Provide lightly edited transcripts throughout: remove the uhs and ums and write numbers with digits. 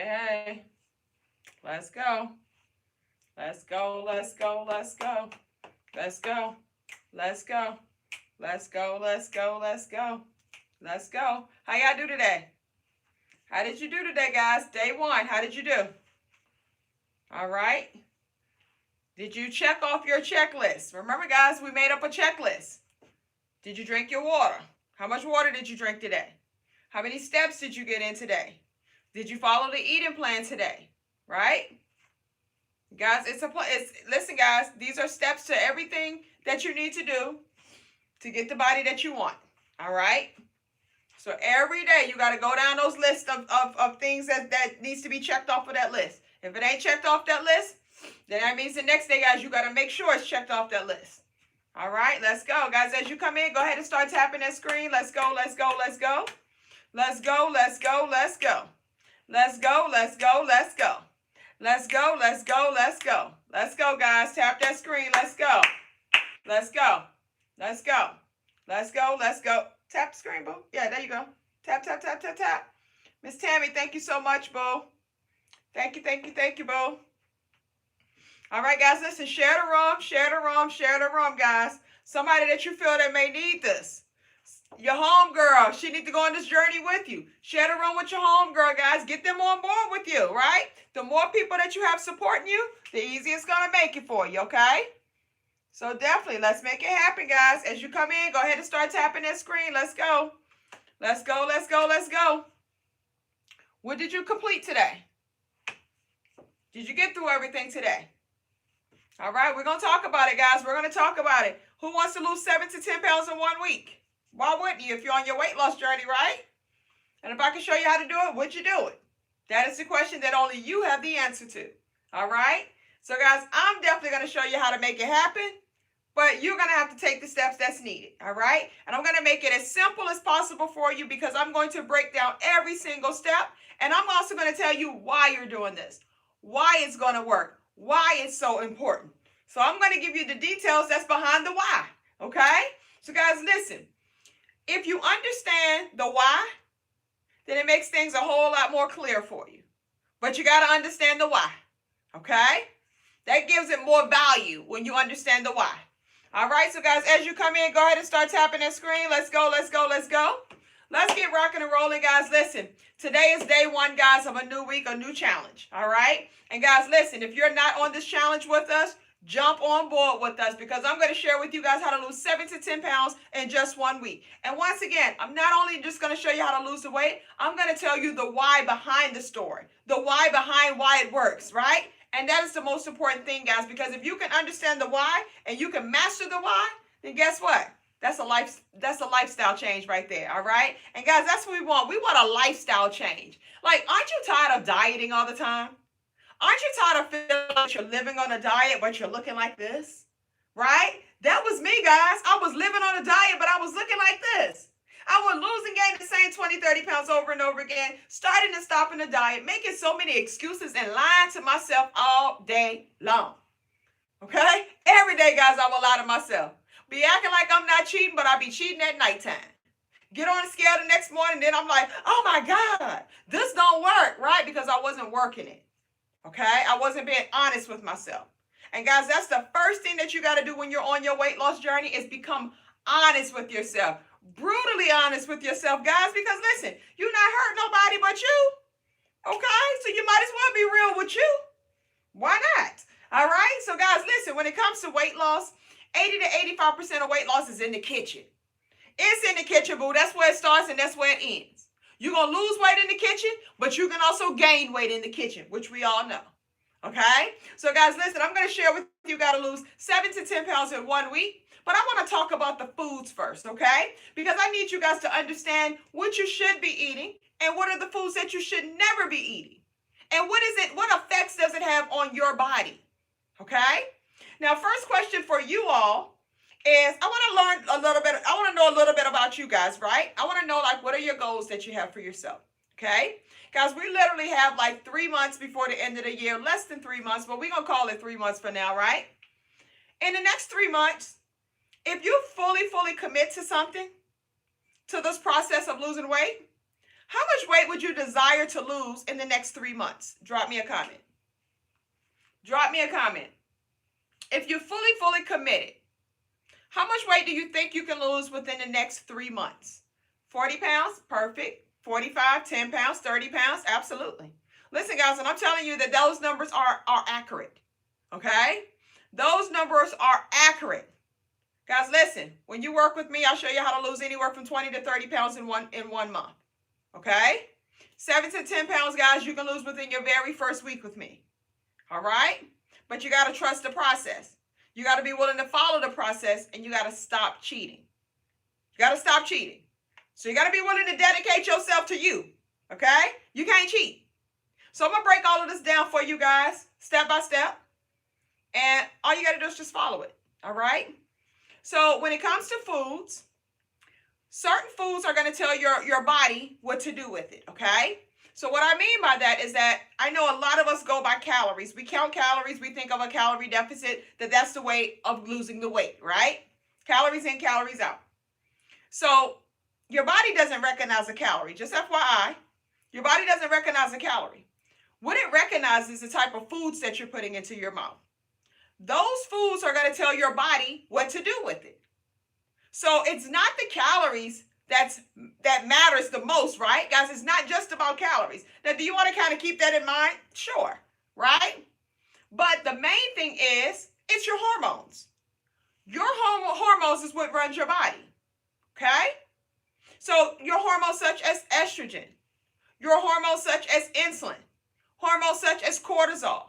Hey. Let's go. Let's go. Let's go. Let's go. Let's go. Let's go. Let's go. Let's go. Let's go. Let's go. How y'all do today? How did you do today, guys? Day one. How did you do? All right. Did you check off your checklist? Remember, guys, we made up a checklist. Did you drink your water? How much water did you drink today? How many steps did you get in today? Did you follow the eating plan today? Right? Guys, listen, guys, these are steps to everything that you need to do to get the body that you want. All right? So every day you got to go down those lists of things that needs to be checked off of that list. If it ain't checked off that list, then that means the next day, guys, you got to make sure it's checked off that list. All right, let's go. Guys, as you come in, go ahead and start tapping that screen. Let's go, let's go, let's go. Let's go, let's go, let's go. Let's go, let's go, let's go. Let's go, let's go, let's go. Let's go, guys. Tap that screen. Let's go. Let's go. Let's go. Let's go, let's go. Tap the screen, boo. Yeah, there you go. Tap, tap, tap, tap, tap. Miss Tammy, thank you so much, boo. Thank you, thank you, thank you, boo. All right, guys, listen, share the room, share the room, share the room, guys. Somebody that you feel that may need this. Your homegirl, she need to go on this journey with you. Share the room with your homegirl, guys. Get them on board with you, right? The more people that you have supporting you, the easier it's going to make it for you, okay? So definitely, let's make it happen, guys. As you come in, go ahead and start tapping that screen. Let's go. Let's go, let's go, let's go. What did you complete today? Did you get through everything today? All right, we're going to talk about it, guys. We're going to talk about it. Who wants to lose 7 to 10 pounds in 1 week? Why wouldn't you if you're on your weight loss journey, right? And if I can show you how to do it, would you do it? That is the question that only you have the answer to. All right? So, guys, I'm definitely going to show you how to make it happen, but you're going to have to take the steps that's needed. All right? And I'm going to make it as simple as possible for you because I'm going to break down every single step, and I'm also going to tell you why you're doing this, why it's going to work, why it's so important. So I'm going to give you the details that's behind the why, okay? So guys, listen, if you understand the why, then it makes things a whole lot more clear for you. But you got to understand the why, okay? That gives it more value when you understand the why. All right, so guys, as you come in, go ahead and start tapping that screen. Let's go, let's go, let's go. Let's get rocking and rolling, guys. Listen, today is day one, guys, of a new week, a new challenge, all right? And guys, listen, if you're not on this challenge with us, jump on board with us because I'm going to share with you guys how to lose 7 to 10 pounds in just 1 week. And once again, I'm not only just going to show you how to lose the weight, I'm going to tell you the why behind the story, the why behind why it works, right? And that is the most important thing, guys, because if you can understand the why and you can master the why, then guess what? That's a lifestyle change right there, all right? And guys, that's what we want. We want a lifestyle change. Like, aren't you tired of dieting all the time? Aren't you tired of feeling like you're living on a diet, but you're looking like this? Right? That was me, guys. I was living on a diet, but I was looking like this. I was losing, gaining the same 20, 30 pounds over and over again, starting and stopping the diet, making so many excuses and lying to myself all day long. Okay? Every day, guys, I will lie to myself. Be acting like I'm not cheating, but I be cheating at nighttime. Get on the scale the next morning, then I'm like, oh my God, this don't work, right? Because I wasn't working it. Okay? I wasn't being honest with myself. And guys, that's the first thing that you got to do when you're on your weight loss journey is become honest with yourself. Brutally honest with yourself, guys, because listen, you're not hurting nobody but you. Okay? So you might as well be real with you. Why not? All right? So guys, listen, when it comes to weight loss, 80 to 85% of weight loss is in the kitchen. It's in the kitchen, boo. That's where it starts and that's where it ends. You're going to lose weight in the kitchen, but you can also gain weight in the kitchen, which we all know. Okay? So guys, listen, I'm going to share with you, got to lose 7 to 10 pounds in 1 week. But I want to talk about the foods first, okay? Because I need you guys to understand what you should be eating and what are the foods that you should never be eating. And what effects does it have on your body? Okay? Now, first question for you all is I want to know a little bit about you guys, right? I want to know, like, what are your goals that you have for yourself? Okay? Guys, we literally have like 3 months before the end of the year, less than 3 months, but we're going to call it 3 months for now, right? In the next 3 months, if you fully commit to something, to this process of losing weight, How much weight would you desire to lose in the next 3 months? Drop me a comment. Drop me a comment. If you're fully committed, how much weight do you think you can lose within the next 3 months? 40 pounds? Perfect. 45, 10 pounds, 30 pounds? Absolutely. Listen, guys, and I'm telling you that those numbers are accurate. Okay? Those numbers are accurate. Guys, listen, when you work with me, I'll show you how to lose anywhere from 20 to 30 pounds in one month. Okay? 7 to 10 pounds, guys, you can lose within your very first week with me. All right? But you got to trust the process. You got to be willing to follow the process, and you got to stop cheating. You got to stop cheating. So you got to be willing to dedicate yourself to you. Okay? You can't cheat. So I'm going to break all of this down for you guys, step by step. And all you got to do is just follow it. All right? So when it comes to foods, certain foods are going to tell your body what to do with it. Okay? So what I mean by that is that I know a lot of us go by calories. We count calories. We think of a calorie deficit, that's the way of losing the weight, right? Calories in, calories out. So your body doesn't recognize a calorie. Just FYI, your body doesn't recognize a calorie. What it recognizes is the type of foods that you're putting into your mouth. Those foods are going to tell your body what to do with it. So it's not the calories that matters the most, right? Guys, it's not just about calories. Now, do you want to kind of keep that in mind? Sure, right? But the main thing is, it's your hormones. Your hormones is what runs your body, okay? So your hormones such as estrogen, your hormones such as insulin, hormones such as cortisol.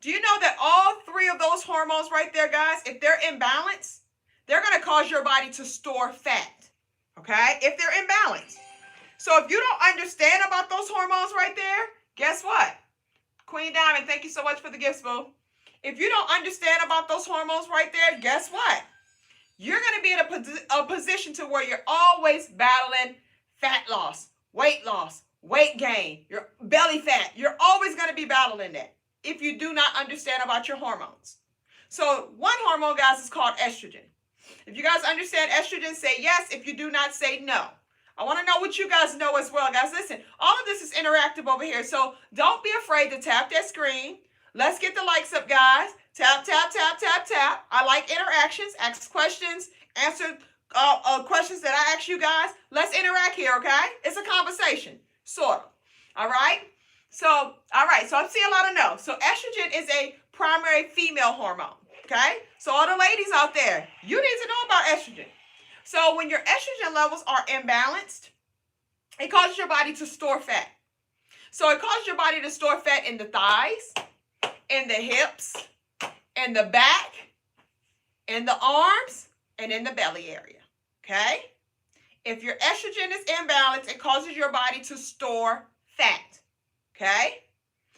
Do you know that all three of those hormones right there, guys, if they're imbalanced, they're going to cause your body to store fat. Okay, if they're imbalanced. So if you don't understand about those hormones right there, guess what? Queen Diamond, thank you so much for the gifts, boo. If you don't understand about those hormones right there, guess what? You're going to be in a position to where you're always battling fat loss, weight gain, your belly fat. You're always going to be battling that if you do not understand about your hormones. So one hormone, guys, is called estrogen. If you guys understand estrogen, say yes. If you do not, say no. I want to know what you guys know as well, guys. Listen, all of this is interactive over here, so don't be afraid to tap that screen. Let's get the likes up, guys. Tap, tap, tap, tap, tap. I like interactions. Ask questions. Answer questions that I ask you guys. Let's interact here, okay? It's a conversation, sort of. All right? So, all right. So I see a lot of no. So estrogen is a primary female hormone. Okay, so all the ladies out there, you need to know about estrogen. So when your estrogen levels are imbalanced, it causes your body to store fat. So it causes your body to store fat in the thighs, in the hips, in the back, in the arms, and in the belly area. Okay, if your estrogen is imbalanced, it causes your body to store fat. Okay.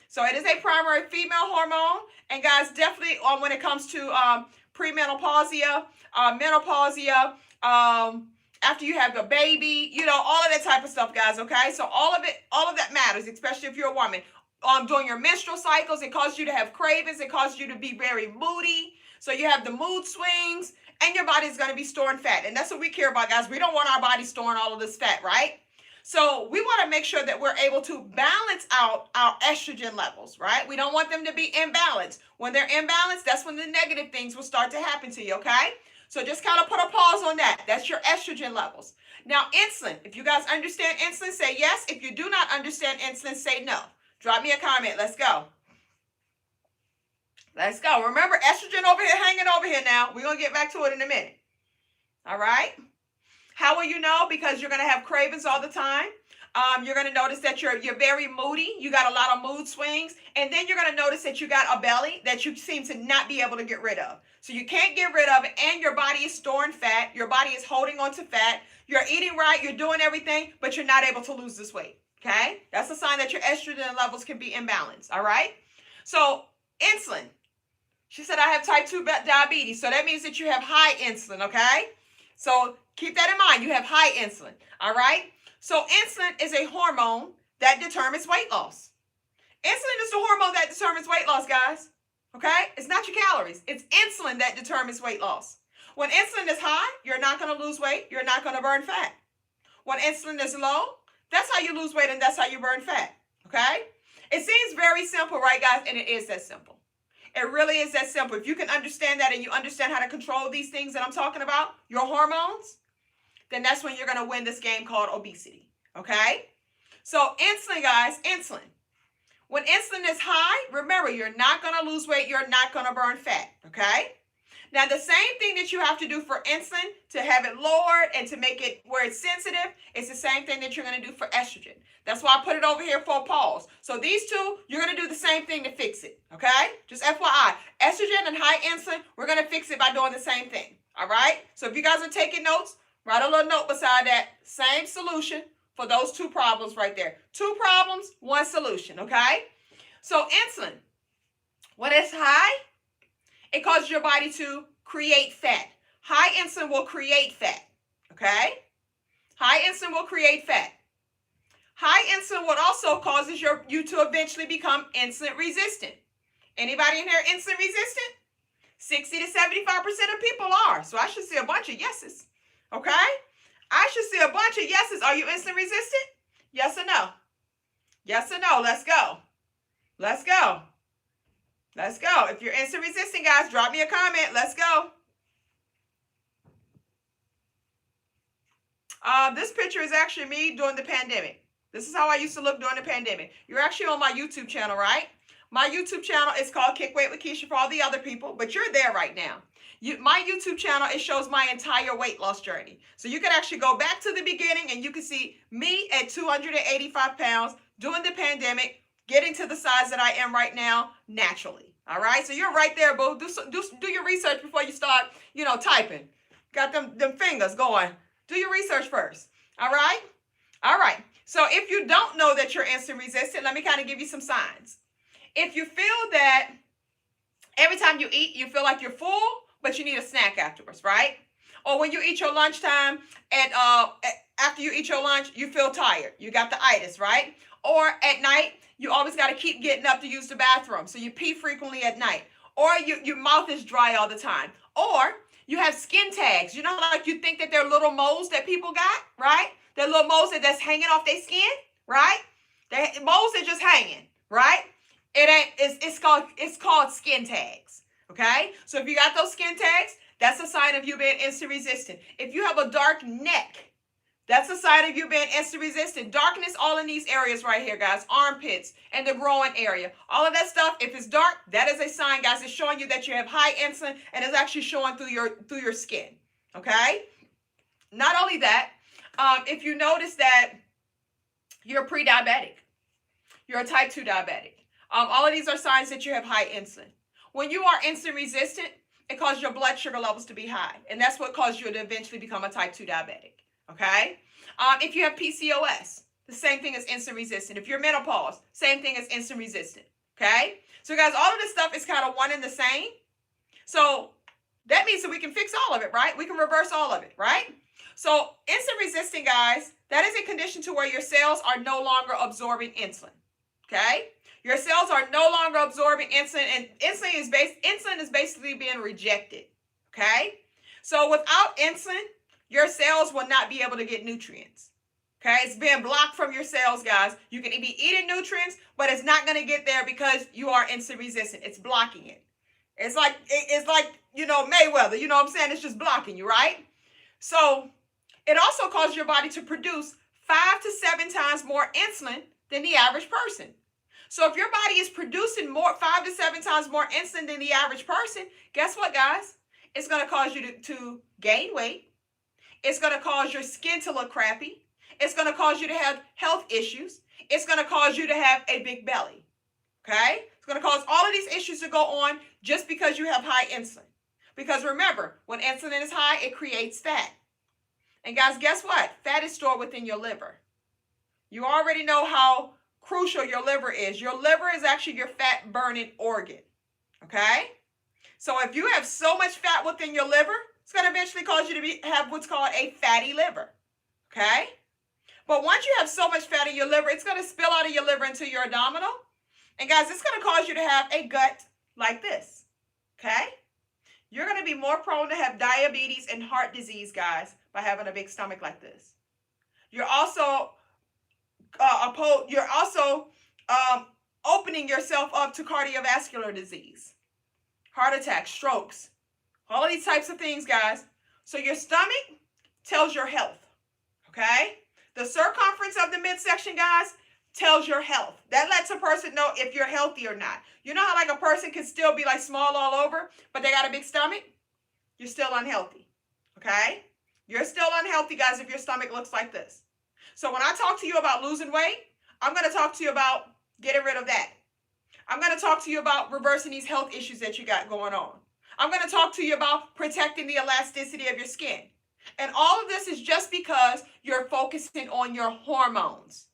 So it is a primary female hormone. And guys, definitely when it comes to premenopausia, menopausia, after you have a baby, you know, all of that type of stuff, guys, okay? So all of that matters, especially if you're a woman. During your menstrual cycles, it causes you to have cravings. It causes you to be very moody. So you have the mood swings, and your body is going to be storing fat. And that's what we care about, guys. We don't want our body storing all of this fat, right? So we want to make sure that we're able to balance out our estrogen levels, right? We don't want them to be imbalanced. When they're imbalanced, that's when the negative things will start to happen to you, okay? So just kind of put a pause on that. That's your estrogen levels. Now, insulin. If you guys understand insulin, say yes. If you do not understand insulin, say no. Drop me a comment. Let's go. Let's go. Remember, estrogen over here, hanging over here now. We're going to get back to it in a minute. All right? How will you know? Because you're going to have cravings all the time. You're going to notice that you're very moody. You got a lot of mood swings. And then you're going to notice that you got a belly that you seem to not be able to get rid of. So you can't get rid of it, and your body is storing fat. Your body is holding on to fat. You're eating right. You're doing everything, but you're not able to lose this weight. Okay? That's a sign that your estrogen levels can be imbalanced. All right? So insulin. She said, I have type 2 diabetes. So that means that you have high insulin. Okay? So keep that in mind. You have high insulin. All right? So insulin is a hormone that determines weight loss. Insulin is the hormone that determines weight loss, guys. Okay? It's not your calories. It's insulin that determines weight loss. When insulin is high, you're not going to lose weight. You're not going to burn fat. When insulin is low, That's how you lose weight and that's how you burn fat, okay? It seems very simple, right, guys? And it is that simple. It really is that simple. If you can understand that and you understand how to control these things that I'm talking about, your hormones, then that's when you're going to win this game called obesity, okay? So insulin, guys, insulin. When insulin is high, remember, you're not going to lose weight. You're not going to burn fat, okay? Now, the same thing that you have to do for insulin to have it lowered and to make it where it's sensitive, it's the same thing that you're going to do for estrogen. That's why I put it over here for a pause. So these two, you're going to do the same thing to fix it, okay? Just FYI, estrogen and high insulin, we're going to fix it by doing the same thing, all right? So if you guys are taking notes, write a little note beside that. Same solution for those two problems right there. Two problems, one solution, okay? So insulin, when it's high, it causes your body to create fat. High insulin will create fat, okay? High insulin will create fat. High insulin what also causes you to eventually become insulin resistant. Anybody in here insulin resistant? 60 to 75% of people are. So I should see a bunch of yeses, okay? I should see a bunch of yeses. Are you insulin resistant? Yes or no? Yes or no? Let's go. Let's go. Let's go. If you're insulin resistant, guys, drop me a comment. Let's go. This picture is actually me during the pandemic. This is how I used to look during the pandemic. You're actually on my YouTube channel, right? My YouTube channel is called Kick Weight with Keisha for all the other people, but you're there right now. My YouTube channel, it shows my entire weight loss journey. So you can actually go back to the beginning and you can see me at 285 pounds during the pandemic, getting to the size that I am right now naturally. All right, so you're right there, boo. Do your research before you start, typing. Got them fingers going. Do your research first. All right? All right. So if you don't know that you're insulin resistant, let me kind of give you some signs. If you feel that every time you eat, you feel like you're full, but you need a snack afterwards, right? Or when you eat your lunchtime and after you eat your lunch, you feel tired. You got the itis, right? Or at night, you always got to keep getting up to use the bathroom. So you pee frequently at night. Or your mouth is dry all the time. Or you have skin tags. You know, like you think that they're little moles that people got, right? They're little moles that's hanging off their skin, right? Moles are just hanging, right? It's called skin tags, okay? So if you got those skin tags, that's a sign of you being insulin resistant. If you have a dark neck, that's a sign of you being insulin resistant. Darkness all in these areas right here, guys. Armpits and the groin area. All of that stuff, if it's dark, that is a sign, guys. It's showing you that you have high insulin and it's actually showing through your skin, okay? Not only that, if you notice that you're pre-diabetic, you're a type 2 diabetic, all of these are signs that you have high insulin. When you are insulin resistant, it causes your blood sugar levels to be high, and that's what causes you to eventually become a type 2 diabetic. Okay? If you have PCOS, the same thing as insulin resistant. If you're menopause, same thing as insulin resistant. Okay? So guys, all of this stuff is kind of one and the same. So that means that we can fix all of it, right? We can reverse all of it, right? So insulin resistant, guys, that is a condition to where your cells are no longer absorbing insulin. Okay? Your cells are no longer absorbing insulin, and insulin is basically being rejected. Okay? So without insulin, your cells will not be able to get nutrients. Okay? It's being blocked from your cells, guys. You can be eating nutrients, but it's not going to get there because you are insulin resistant. It's blocking it. It's like Mayweather. You know what I'm saying? It's just blocking you, right? So it also causes your body to produce 5 to 7 times more insulin than the average person. So if your body is producing 5 to 7 times more insulin than the average person, guess what, guys? It's going to cause you to gain weight. It's going to cause your skin to look crappy. It's going to cause you to have health issues. It's going to cause you to have a big belly. Okay? It's going to cause all of these issues to go on just because you have high insulin. Because remember, when insulin is high, it creates fat. And guys, guess what? Fat is stored within your liver. You already know how crucial your liver is. Your liver is actually your fat burning organ. Okay? So if you have so much fat within your liver, it's going to eventually cause you to have what's called a fatty liver. Okay? But once you have so much fat in your liver, it's going to spill out of your liver into your abdominal. And guys, it's going to cause you to have a gut like this. Okay? You're going to be more prone to have diabetes and heart disease, guys, by having a big stomach like this. You're also you're also opening yourself up to cardiovascular disease, heart attacks, strokes, all of these types of things, guys. So your stomach tells your health, okay? The circumference of the midsection, guys, tells your health. That lets a person know if you're healthy or not. You know how like a person can still be like small all over, but they got a big stomach? You're still unhealthy, okay? You're still unhealthy, guys, if your stomach looks like this. So when I talk to you about losing weight, I'm going to talk to you about getting rid of that. I'm going to talk to you about reversing these health issues that you got going on. I'm going to talk to you about protecting the elasticity of your skin. And all of this is just because you're focusing on your hormones.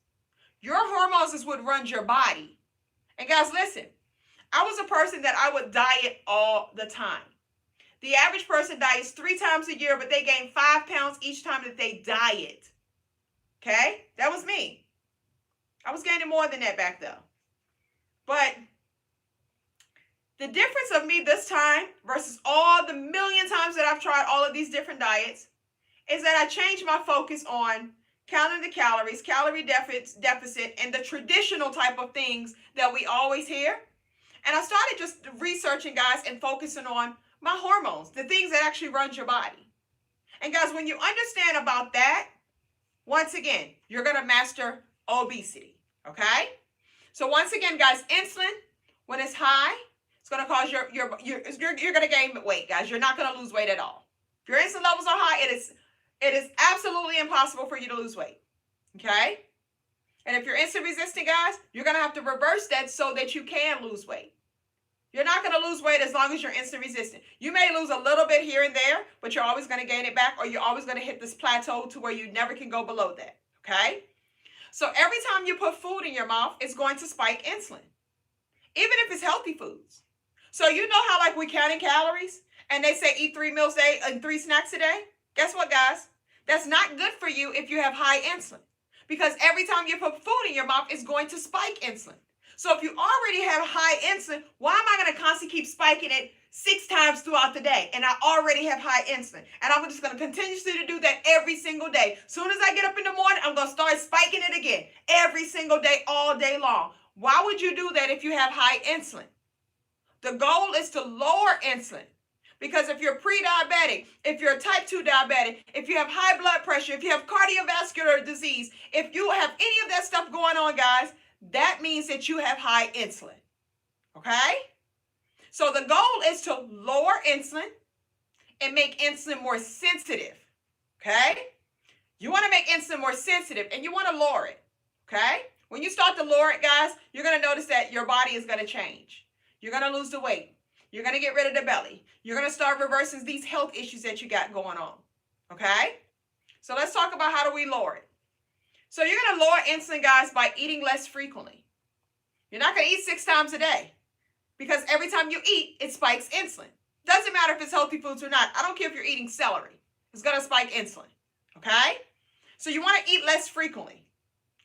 Your hormones is what runs your body. And guys, listen, I was a person that I would diet all the time. The average person diets 3 times a year, but they gain 5 pounds each time that they diet. Okay? That was me. I was gaining more than that back then. But the difference of me this time versus all the million times that I've tried all of these different diets is that I changed my focus on counting the calories, calorie deficit, and the traditional type of things that we always hear. And I started just researching, guys, and focusing on my hormones, the things that actually runs your body. And guys, when you understand about that, once again, you're going to master obesity, okay? So once again, guys, insulin, when it's high, it's going to cause you're going to gain weight, guys. You're not going to lose weight at all. If your insulin levels are high, it is absolutely impossible for you to lose weight, okay? And if you're insulin resistant, guys, you're going to have to reverse that so that you can lose weight. You're not going to lose weight as long as you're insulin resistant. You may lose a little bit here and there, but you're always going to gain it back, or you're always going to hit this plateau to where you never can go below that, okay? So every time you put food in your mouth, it's going to spike insulin, even if it's healthy foods. So you know how like we're counting calories and they say eat 3 meals a day and 3 snacks a day? Guess what, guys? That's not good for you if you have high insulin, because every time you put food in your mouth, it's going to spike insulin. So if you already have high insulin, why am I going to constantly keep spiking it 6 times throughout the day? And I already have high insulin. And I'm just going to continuously do that every single day. Soon as I get up in the morning, I'm going to start spiking it again every single day, all day long. Why would you do that if you have high insulin? The goal is to lower insulin. Because if you're pre-diabetic, if you're type 2 diabetic, if you have high blood pressure, if you have cardiovascular disease, if you have any of that stuff going on, guys, that means that you have high insulin, okay? So the goal is to lower insulin and make insulin more sensitive, okay? You want to make insulin more sensitive and you want to lower it, okay? When you start to lower it, guys, you're going to notice that your body is going to change. You're going to lose the weight. You're going to get rid of the belly. You're going to start reversing these health issues that you got going on, okay? So let's talk about how do we lower it. So you're going to lower insulin, guys, by eating less frequently. You're not going to eat 6 times a day because every time you eat, it spikes insulin. Doesn't matter if it's healthy foods or not. I don't care if you're eating celery. It's going to spike insulin, okay? So you want to eat less frequently,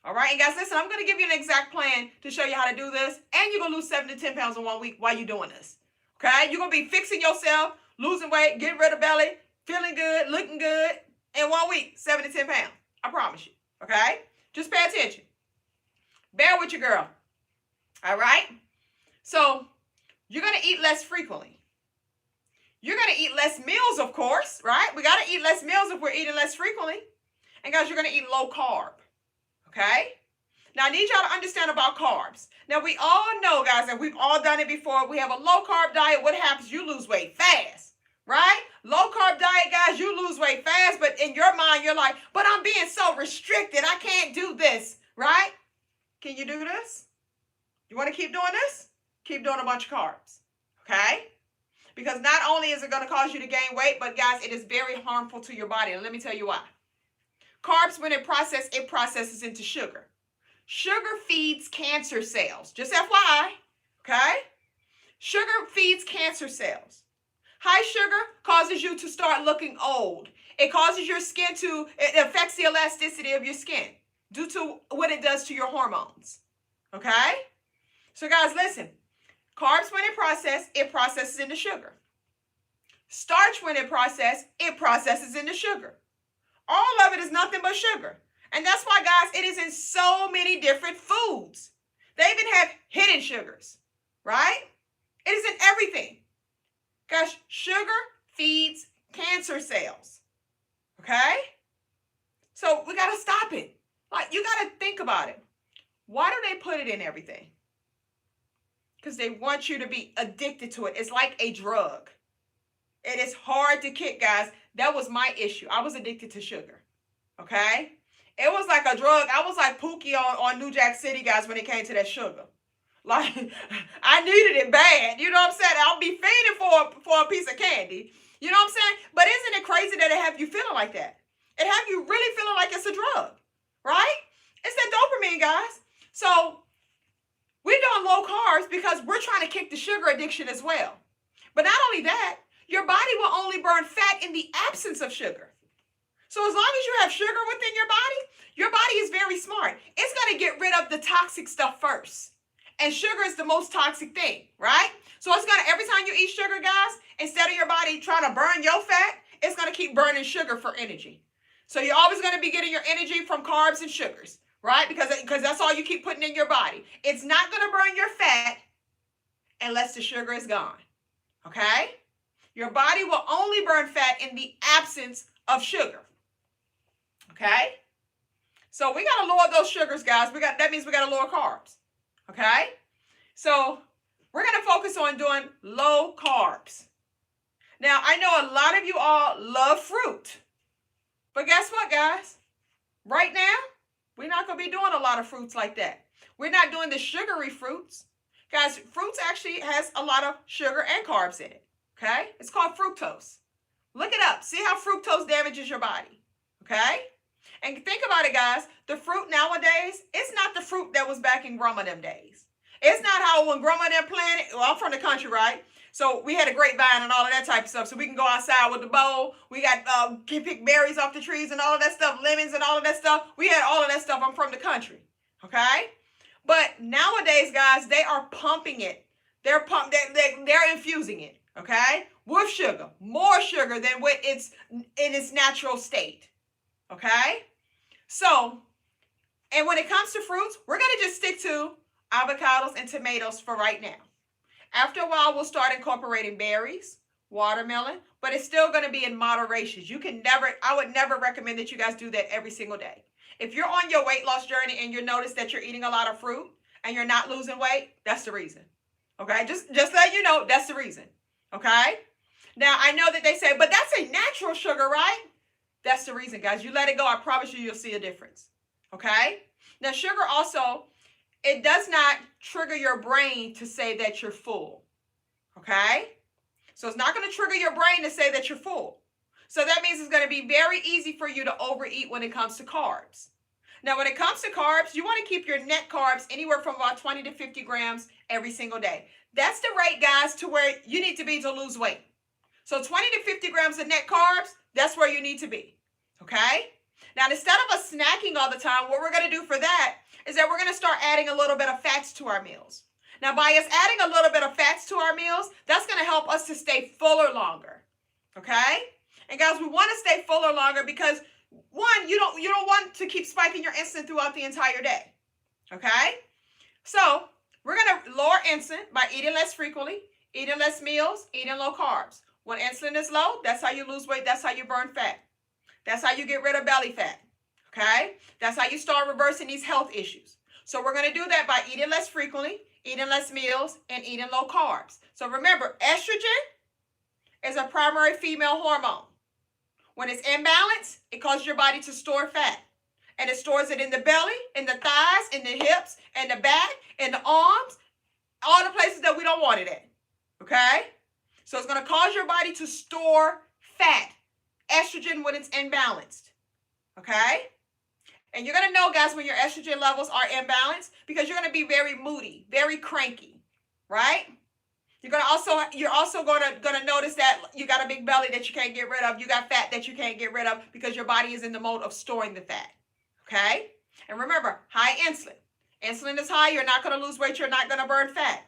all right? And guys, listen, I'm going to give you an exact plan to show you how to do this, and you're going to lose 7 to 10 pounds in 1 week while you're doing this, okay? You're going to be fixing yourself, losing weight, getting rid of belly, feeling good, looking good in 1 week, 7 to 10 pounds. I promise you. Okay? Just pay attention. Bear with your girl. All right? So, you're going to eat less frequently. You're going to eat less meals, of course, right? We got to eat less meals if we're eating less frequently. And guys, you're going to eat low carb. Okay? Now, I need y'all to understand about carbs. Now, we all know, guys, and we've all done it before. We have a low carb diet. What happens? You lose weight fast. Right? Low carb diet, guys, you lose weight fast, but in your mind, you're like, but I'm being so restricted. I can't do this, right? Can you do this? You want to keep doing this? Keep doing a bunch of carbs, okay? Because not only is it going to cause you to gain weight, but guys, it is very harmful to your body. And let me tell you why. Carbs, when it processes into sugar. Sugar feeds cancer cells. Just FYI, okay? Sugar feeds cancer cells. High sugar causes you to start looking old. It causes your skin it affects the elasticity of your skin due to what it does to your hormones. Okay? So guys, listen. Carbs, when it processes into sugar. Starch, when it processes into sugar. All of it is nothing but sugar. And that's why, guys, it is in so many different foods. They even have hidden sugars, right? It is in everything. Guys, sugar feeds cancer cells, okay? So we got to stop it. Like, you got to think about it. Why do they put it in everything? Because they want you to be addicted to it. It's like a drug. It is hard to kick, guys. That was my issue. I was addicted to sugar, okay? It was like a drug. I was like Pookie on New Jack City, guys, when it came to that sugar. Like, I needed it bad. You know what I'm saying? I'll be fiending for a piece of candy. You know what I'm saying? But isn't it crazy that it have you feeling like that? It have you really feeling like it's a drug, right? It's that dopamine, guys. So we're doing low carbs because we're trying to kick the sugar addiction as well. But not only that, your body will only burn fat in the absence of sugar. So as long as you have sugar within your body is very smart. It's going to get rid of the toxic stuff first. And sugar is the most toxic thing, right? So it's going to, every time you eat sugar, guys, instead of your body trying to burn your fat, it's going to keep burning sugar for energy. So you're always going to be getting your energy from carbs and sugars, right? Because that's all you keep putting in your body. It's not going to burn your fat unless the sugar is gone, okay? Your body will only burn fat in the absence of sugar, okay? So we got to lower those sugars, guys. That means we got to lower carbs, okay? So we're going to focus on doing low carbs. Now, I know a lot of you all love fruit. But guess what, guys? Right now, we're not going to be doing a lot of fruits like that. We're not doing the sugary fruits. Guys, fruits actually has a lot of sugar and carbs in it, okay? It's called fructose. Look it up. See how fructose damages your body, okay? And think about it, guys. The fruit nowadays, it's not the fruit that was back in grandma them days. It's not how when grandma them planted. Well, I'm from the country, right? So we had a grapevine and all of that type of stuff. So we can go outside with the bowl. We got can pick berries off the trees and all of that stuff, lemons and all of that stuff. We had all of that stuff. I'm from the country, okay? But nowadays, guys, they are pumping it. They're infusing it, okay, with sugar, more sugar than what it's in its natural state, okay? So, and when it comes to fruits, we're gonna just stick to avocados and tomatoes for right now. After a while, we'll start incorporating berries, watermelon, but it's still going to be in moderation. I would never recommend that you guys do that every single day. If you're on your weight loss journey and you notice that you're eating a lot of fruit and you're not losing weight, that's the reason. Okay, just let you know, that's the reason. Okay? Now, I know that they say, but that's a natural sugar, right? That's the reason, guys. You let it go, I promise you'll see a difference. Okay? Now, sugar also, it does not trigger your brain to say that you're full, okay? So it's not going to trigger your brain to say that you're full. So that means it's going to be very easy for you to overeat when it comes to carbs. Now, when it comes to carbs, you want to keep your net carbs anywhere from about 20 to 50 grams every single day. That's the rate, guys, to where you need to be to lose weight. So 20 to 50 grams of net carbs, that's where you need to be, okay? Now, instead of us snacking all the time, what we're going to do for that is that we're going to start adding a little bit of fats to our meals. Now, by us adding a little bit of fats to our meals, that's going to help us to stay fuller longer, okay? And guys, we want to stay fuller longer because, one, you don't want to keep spiking your insulin throughout the entire day, okay? So we're going to lower insulin by eating less frequently, eating less meals, eating low carbs. When insulin is low, that's how you lose weight. That's how you burn fat. That's how you get rid of belly fat. Okay? That's how you start reversing these health issues. So we're going to do that by eating less frequently, eating less meals, and eating low carbs. So remember, estrogen is a primary female hormone. When it's imbalanced, it causes your body to store fat. And it stores it in the belly, in the thighs, in the hips, in the back, in the arms, all the places that we don't want it at. Okay? So it's going to cause your body to store fat, estrogen when it's imbalanced. Okay? And you're going to know, guys, when your estrogen levels are imbalanced because you're going to be very moody, very cranky, right? You're also going to notice that you got a big belly that you can't get rid of. You got fat that you can't get rid of because your body is in the mode of storing the fat, okay? And remember, high insulin. Insulin is high. You're not going to lose weight. You're not going to burn fat.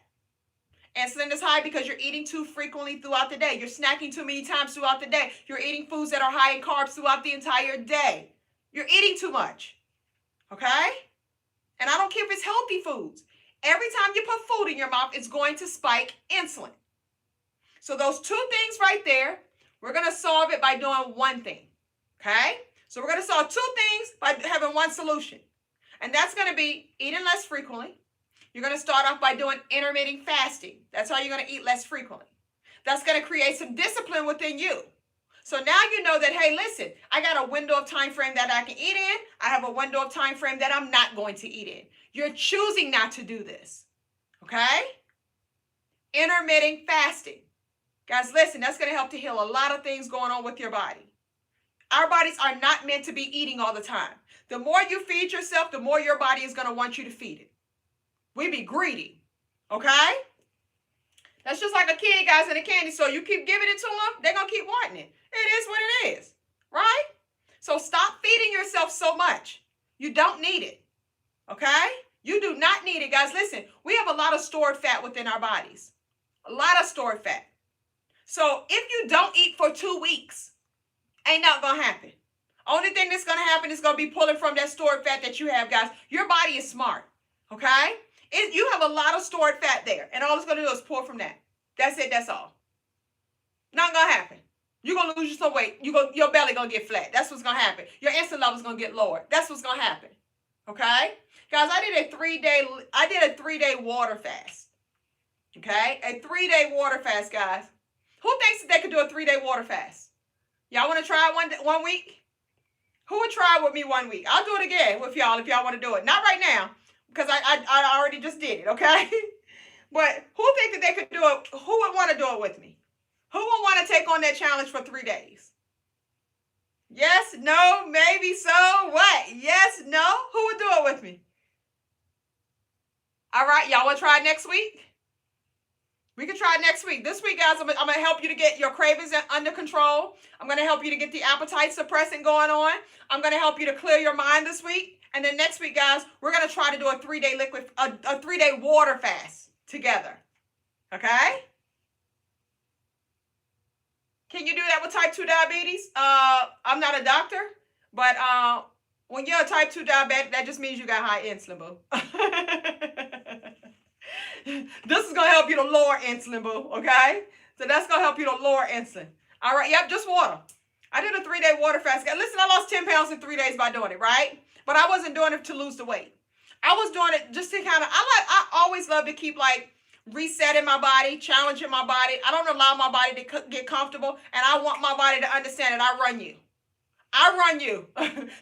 Insulin is high because you're eating too frequently throughout the day. You're snacking too many times throughout the day. You're eating foods that are high in carbs throughout the entire day. You're eating too much, okay? And I don't care if it's healthy foods. Every time you put food in your mouth, it's going to spike insulin. So those two things right there, we're going to solve it by doing one thing, okay? So we're going to solve two things by having one solution. And that's going to be eating less frequently. You're going to start off by doing intermittent fasting. That's how you're going to eat less frequently. That's going to create some discipline within you. So now you know that, hey, listen, I got a window of time frame that I can eat in. I have a window of time frame that I'm not going to eat in. You're choosing not to do this, okay? Intermittent fasting. Guys, listen, that's going to help to heal a lot of things going on with your body. Our bodies are not meant to be eating all the time. The more you feed yourself, the more your body is going to want you to feed it. We be greedy, okay? That's just like a kid, guys, in a candy store. You keep giving it to them, they're going to keep wanting it. It is what it is, right? So stop feeding yourself so much. You don't need it, okay? You do not need it, guys. Listen, we have a lot of stored fat within our bodies. A lot of stored fat. So if you don't eat for 2 weeks, ain't nothing going to happen. Only thing that's going to happen is going to be pulling from that stored fat that you have, guys. Your body is smart, okay? You have a lot of stored fat there, and all it's going to do is pull from that. That's it. That's all. Nothing going to happen. You're going to lose some weight. Your belly going to get flat. That's what's going to happen. Your insulin level's going to get lower. That's what's going to happen, okay? Guys, I did a 3-day water fast, okay? A 3-day water fast, guys. Who thinks that they could do a 3-day water fast? Y'all want to try it one week? Who would try it with me 1 week? I'll do it again with y'all if y'all want to do it. Not right now, because I already just did it, okay? But who think that they could do it? Who would want to do it with me? Who would want to take on that challenge for 3 days? Yes, no, maybe, so what? Yes, no? Who would do it with me? All right, y'all want to try it next week? We can try it next week. This week, guys, I'm going to help you to get your cravings under control. I'm going to help you to get the appetite suppressing going on. I'm going to help you to clear your mind this week. And then next week, guys, we're going to try to do a 3-day a 3-day water fast together. Okay? Can you do that with type 2 diabetes? I'm not a doctor, but when you're a type 2 diabetic, that just means you got high insulin, boo. This is going to help you to lower insulin, boo, okay? So that's going to help you to lower insulin. All right, yep, just water. I did a 3-day water fast. Listen, I lost 10 pounds in 3 days by doing it, right? But I wasn't doing it to lose the weight. I was doing it just to kind of, I always love to keep like resetting my body, challenging my body. I don't allow my body to get comfortable, and I want my body to understand that I run you. I run you.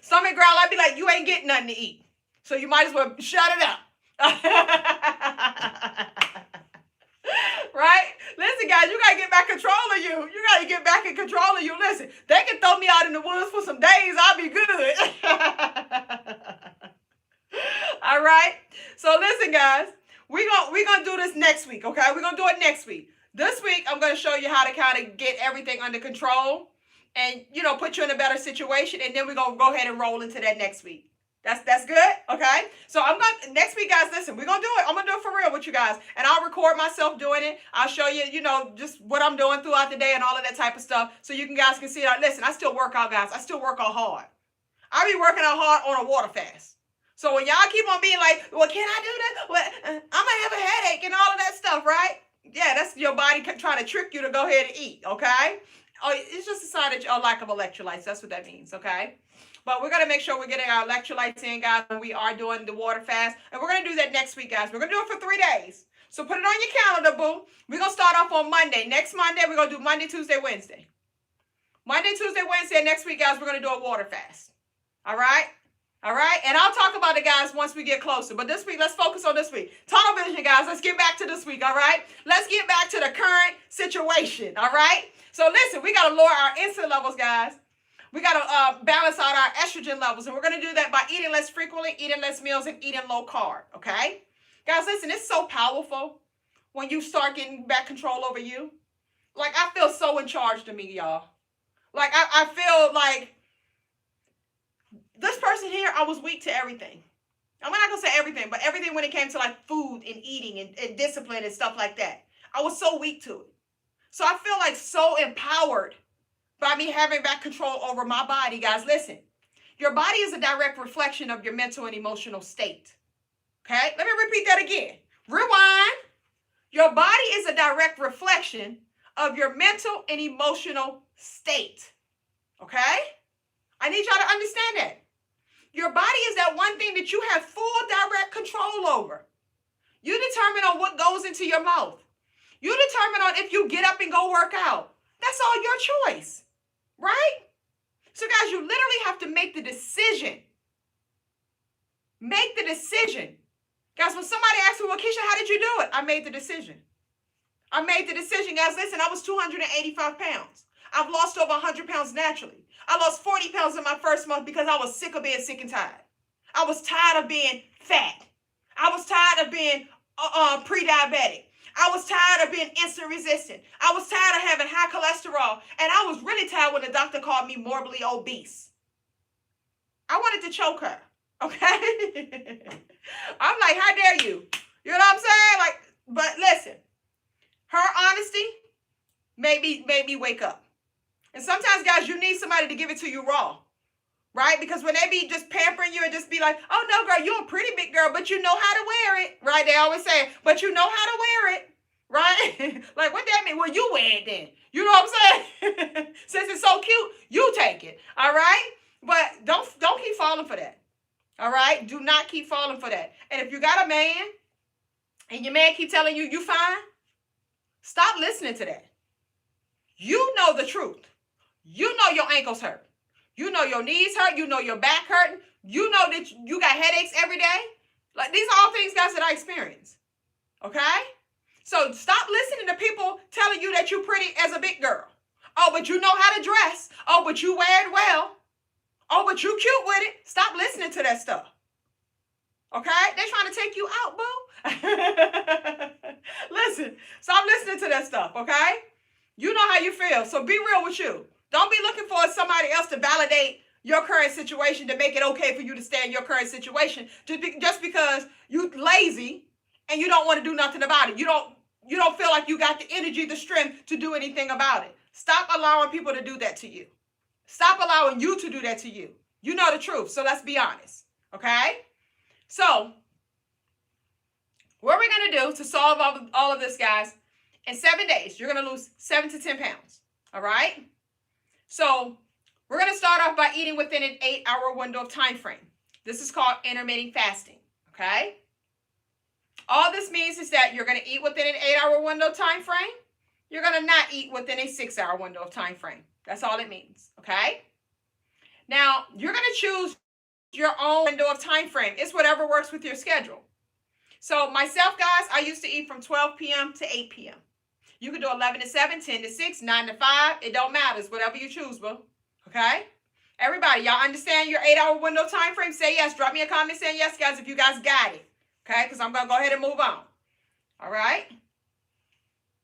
Stomach growl, I'd be like, you ain't getting nothing to eat. So you might as well shut it up. Right? Listen, guys, you got to get back control of you. You got to get back in control of you. Listen, they can throw me out in the woods for some days. I'll be good. All right? So listen, guys, we're gonna do this next week, okay? We're going to do it next week. This week, I'm going to show you how to kind of get everything under control and, you know, put you in a better situation. And then we're going to go ahead and roll into that next week. That's good, okay? So next week, guys, listen, we're going to do it. I'm going to do it for real with you guys. And I'll record myself doing it. I'll show you, you know, just what I'm doing throughout the day and all of that type of stuff. So you guys can see it. Listen, I still work out, guys. I still work out hard. I be working out hard on a water fast. So when y'all keep on being like, well, can I do that? Well, I'm going to have a headache and all of that stuff, right? Yeah, that's your body trying to trick you to go ahead and eat, okay? Oh, it's just a sign that you're lack of electrolytes. That's what that means, okay? But we're going to make sure we're getting our electrolytes in, guys, when we are doing the water fast. And we're going to do that next week, guys. We're going to do it for 3 days. So put it on your calendar, boo. We're going to start off on Monday. Next Monday, we're going to do Monday, Tuesday, Wednesday. Monday, Tuesday, Wednesday. Next week, guys, we're going to do a water fast. All right? All right? And I'll talk about it, guys, once we get closer. But this week, let's focus on this week. Tunnel vision, guys. Let's get back to this week, all right? Let's get back to the current situation, all right? So listen, we got to lower our insulin levels, guys. We got to balance out our estrogen levels, and we're going to do that by eating less frequently, eating less meals, and eating low carb, okay? Guys, listen, it's so powerful when you start getting back control over you. Like, I feel so in charge to me, y'all. Like, I feel like this person here, I was weak to everything. I'm not going to say everything, but everything when it came to, like, food and eating and discipline and stuff like that. I was so weak to it. So I feel like so empowered by me having back control over my body, guys. Listen, Your body is a direct reflection of your mental and emotional state. Okay? Let me repeat that again. Rewind. Your body is a direct reflection of your mental and emotional state. Okay? I need y'all to understand that. Your body is that one thing that you have full direct control over. You determine on what goes into your mouth. You determine on if you get up and go work out. That's all your choice, right? So guys, you literally have to make the decision. Make the decision. Guys, when somebody asks me, well, Keisha, how did you do it? I made the decision. I made the decision. Guys, listen, I was 285 pounds. I've lost over 100 pounds naturally. I lost 40 pounds in my first month because I was sick of being sick and tired. I was tired of being fat. I was tired of being pre-diabetic. I was tired of being insulin resistant. I was tired of having high cholesterol. And I was really tired when the doctor called me morbidly obese. I wanted to choke her. Okay? I'm like, how dare you? You know what I'm saying? Like, but listen, her honesty made me wake up. And sometimes, guys, you need somebody to give it to you raw. Right? Because when they be just pampering you and just be like, oh, no, girl, you're a pretty big girl, but you know how to wear it. Right? They always say, but you know how to wear it. Right? Like, what that mean? Well, you wear it then. You know what I'm saying? Since it's so cute, you take it. All right? But don't keep falling for that. All right? Do not keep falling for that. And if you got a man and your man keep telling you you fine, stop listening to that. You know the truth. You know your ankles hurt. You know your knees hurt. You know your back hurting. You know that you got headaches every day. Like, these are all things, guys, that I experience. Okay? So stop listening to people telling you that you're pretty as a big girl. Oh, but you know how to dress. Oh, but you wear it well. Oh, but you cute with it. Stop listening to that stuff. Okay? They're trying to take you out, boo. Listen, stop listening to that stuff, okay? You know how you feel, so be real with you. Don't be looking for somebody else to validate your current situation to make it okay for you to stay in your current situation just because you lazy and you don't want to do nothing about it. You don't feel like you got the energy, the strength to do anything about it. Stop allowing people to do that to you. Stop allowing you to do that to you. You know the truth, so let's be honest, okay? So, what we're going to do to solve all of this, guys, in 7 days, you're going to lose 7 to 10 pounds, all right? So, we're going to start off by eating within an 8-hour window of time frame. This is called intermittent fasting, okay? All this means is that you're going to eat within an 8-hour window time frame. You're going to not eat within a 6-hour window of time frame. That's all it means, okay? Now, you're going to choose your own window of time frame. It's whatever works with your schedule. So, myself, guys, I used to eat from 12 p.m. to 8 p.m. You can do 11 to 7, 10 to 6, 9 to 5. It don't matter. It's whatever you choose, boo. Okay? Everybody, y'all understand your 8-hour window time frame? Say yes. Drop me a comment saying yes, guys, if you guys got it. Okay? Because I'm going to go ahead and move on. All right?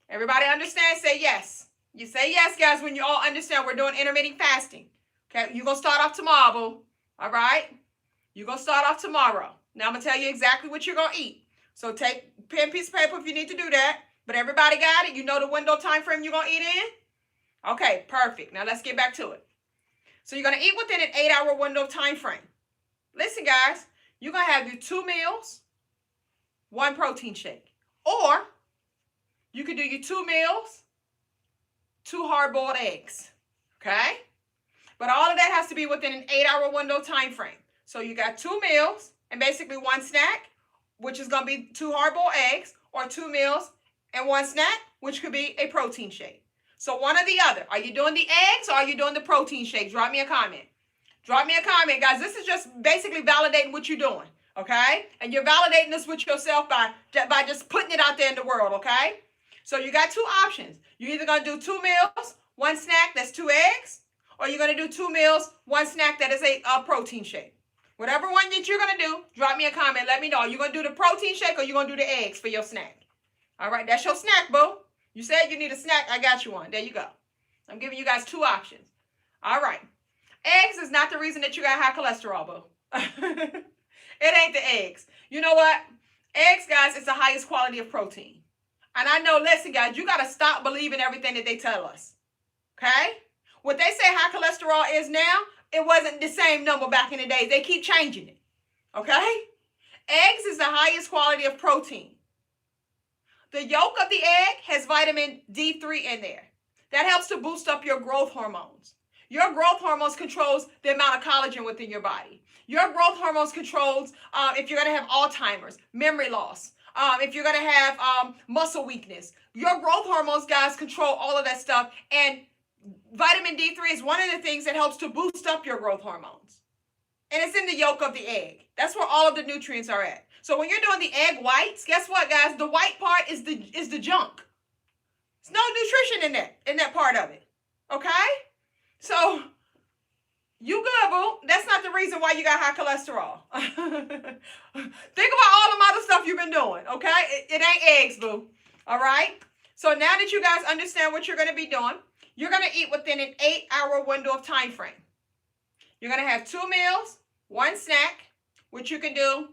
Everybody understand? Say yes. You say yes, guys, when you all understand we're doing intermittent fasting. Okay? You're going to start off tomorrow, boo. All right? You're going to start off tomorrow. Now, I'm going to tell you exactly what you're going to eat. So, take pen, piece of paper if you need to do that. But everybody got it? You know the window time frame you're going to eat in? Okay, perfect. Now, let's get back to it. So, you're going to eat within an 8-hour window of time frame. Listen, guys. You're going to have your 2 meals, 1 protein shake. Or, you could do your 2 meals, 2 hard-boiled eggs. Okay? But all of that has to be within an 8-hour window time frame. So, you got 2 meals and basically 1 snack, which is going to be 2 hard-boiled eggs, or 2 meals and 1 snack, which could be a protein shake. So one or the other. Are you doing the eggs or are you doing the protein shake? Drop me a comment. Drop me a comment, guys. This is just basically validating what you're doing, okay? And you're validating this with yourself by just putting it out there in the world, okay? So you got 2 options. You're either going to do 2 meals, 1 snack, that's 2 eggs, or you're going to do 2 meals, 1 snack, that is a protein shake. Whatever one that you're going to do, drop me a comment. Let me know. Are you going to do the protein shake or you going to do the eggs for your snack? All right, that's your snack, boo. You said you need a snack. I got you one. There you go. I'm giving you guys 2 options. All right. Eggs is not the reason that you got high cholesterol, boo. It ain't the eggs. You know what? Eggs, guys, is the highest quality of protein. And I know, listen, guys, you got to stop believing everything that they tell us. Okay? What they say high cholesterol is now, it wasn't the same number back in the day. They keep changing it. Okay? Eggs is the highest quality of protein. The yolk of the egg has vitamin D3 in there. That helps to boost up your growth hormones. Your growth hormones controls the amount of collagen within your body. Your growth hormones controls if you're going to have Alzheimer's, memory loss, if you're going to have muscle weakness. Your growth hormones, guys, control all of that stuff. And vitamin D3 is one of the things that helps to boost up your growth hormones. And it's in the yolk of the egg. That's where all of the nutrients are at. So when you're doing the egg whites, guess what, guys? The white part is the junk. There's no nutrition in that part of it. Okay? So you good, boo. That's not the reason why you got high cholesterol. Think about all the other stuff you've been doing, okay? It ain't eggs, boo. All right? So now that you guys understand what you're going to be doing, you're going to eat within an 8-hour window of time frame. You're going to have 2 meals, 1 snack, which you can do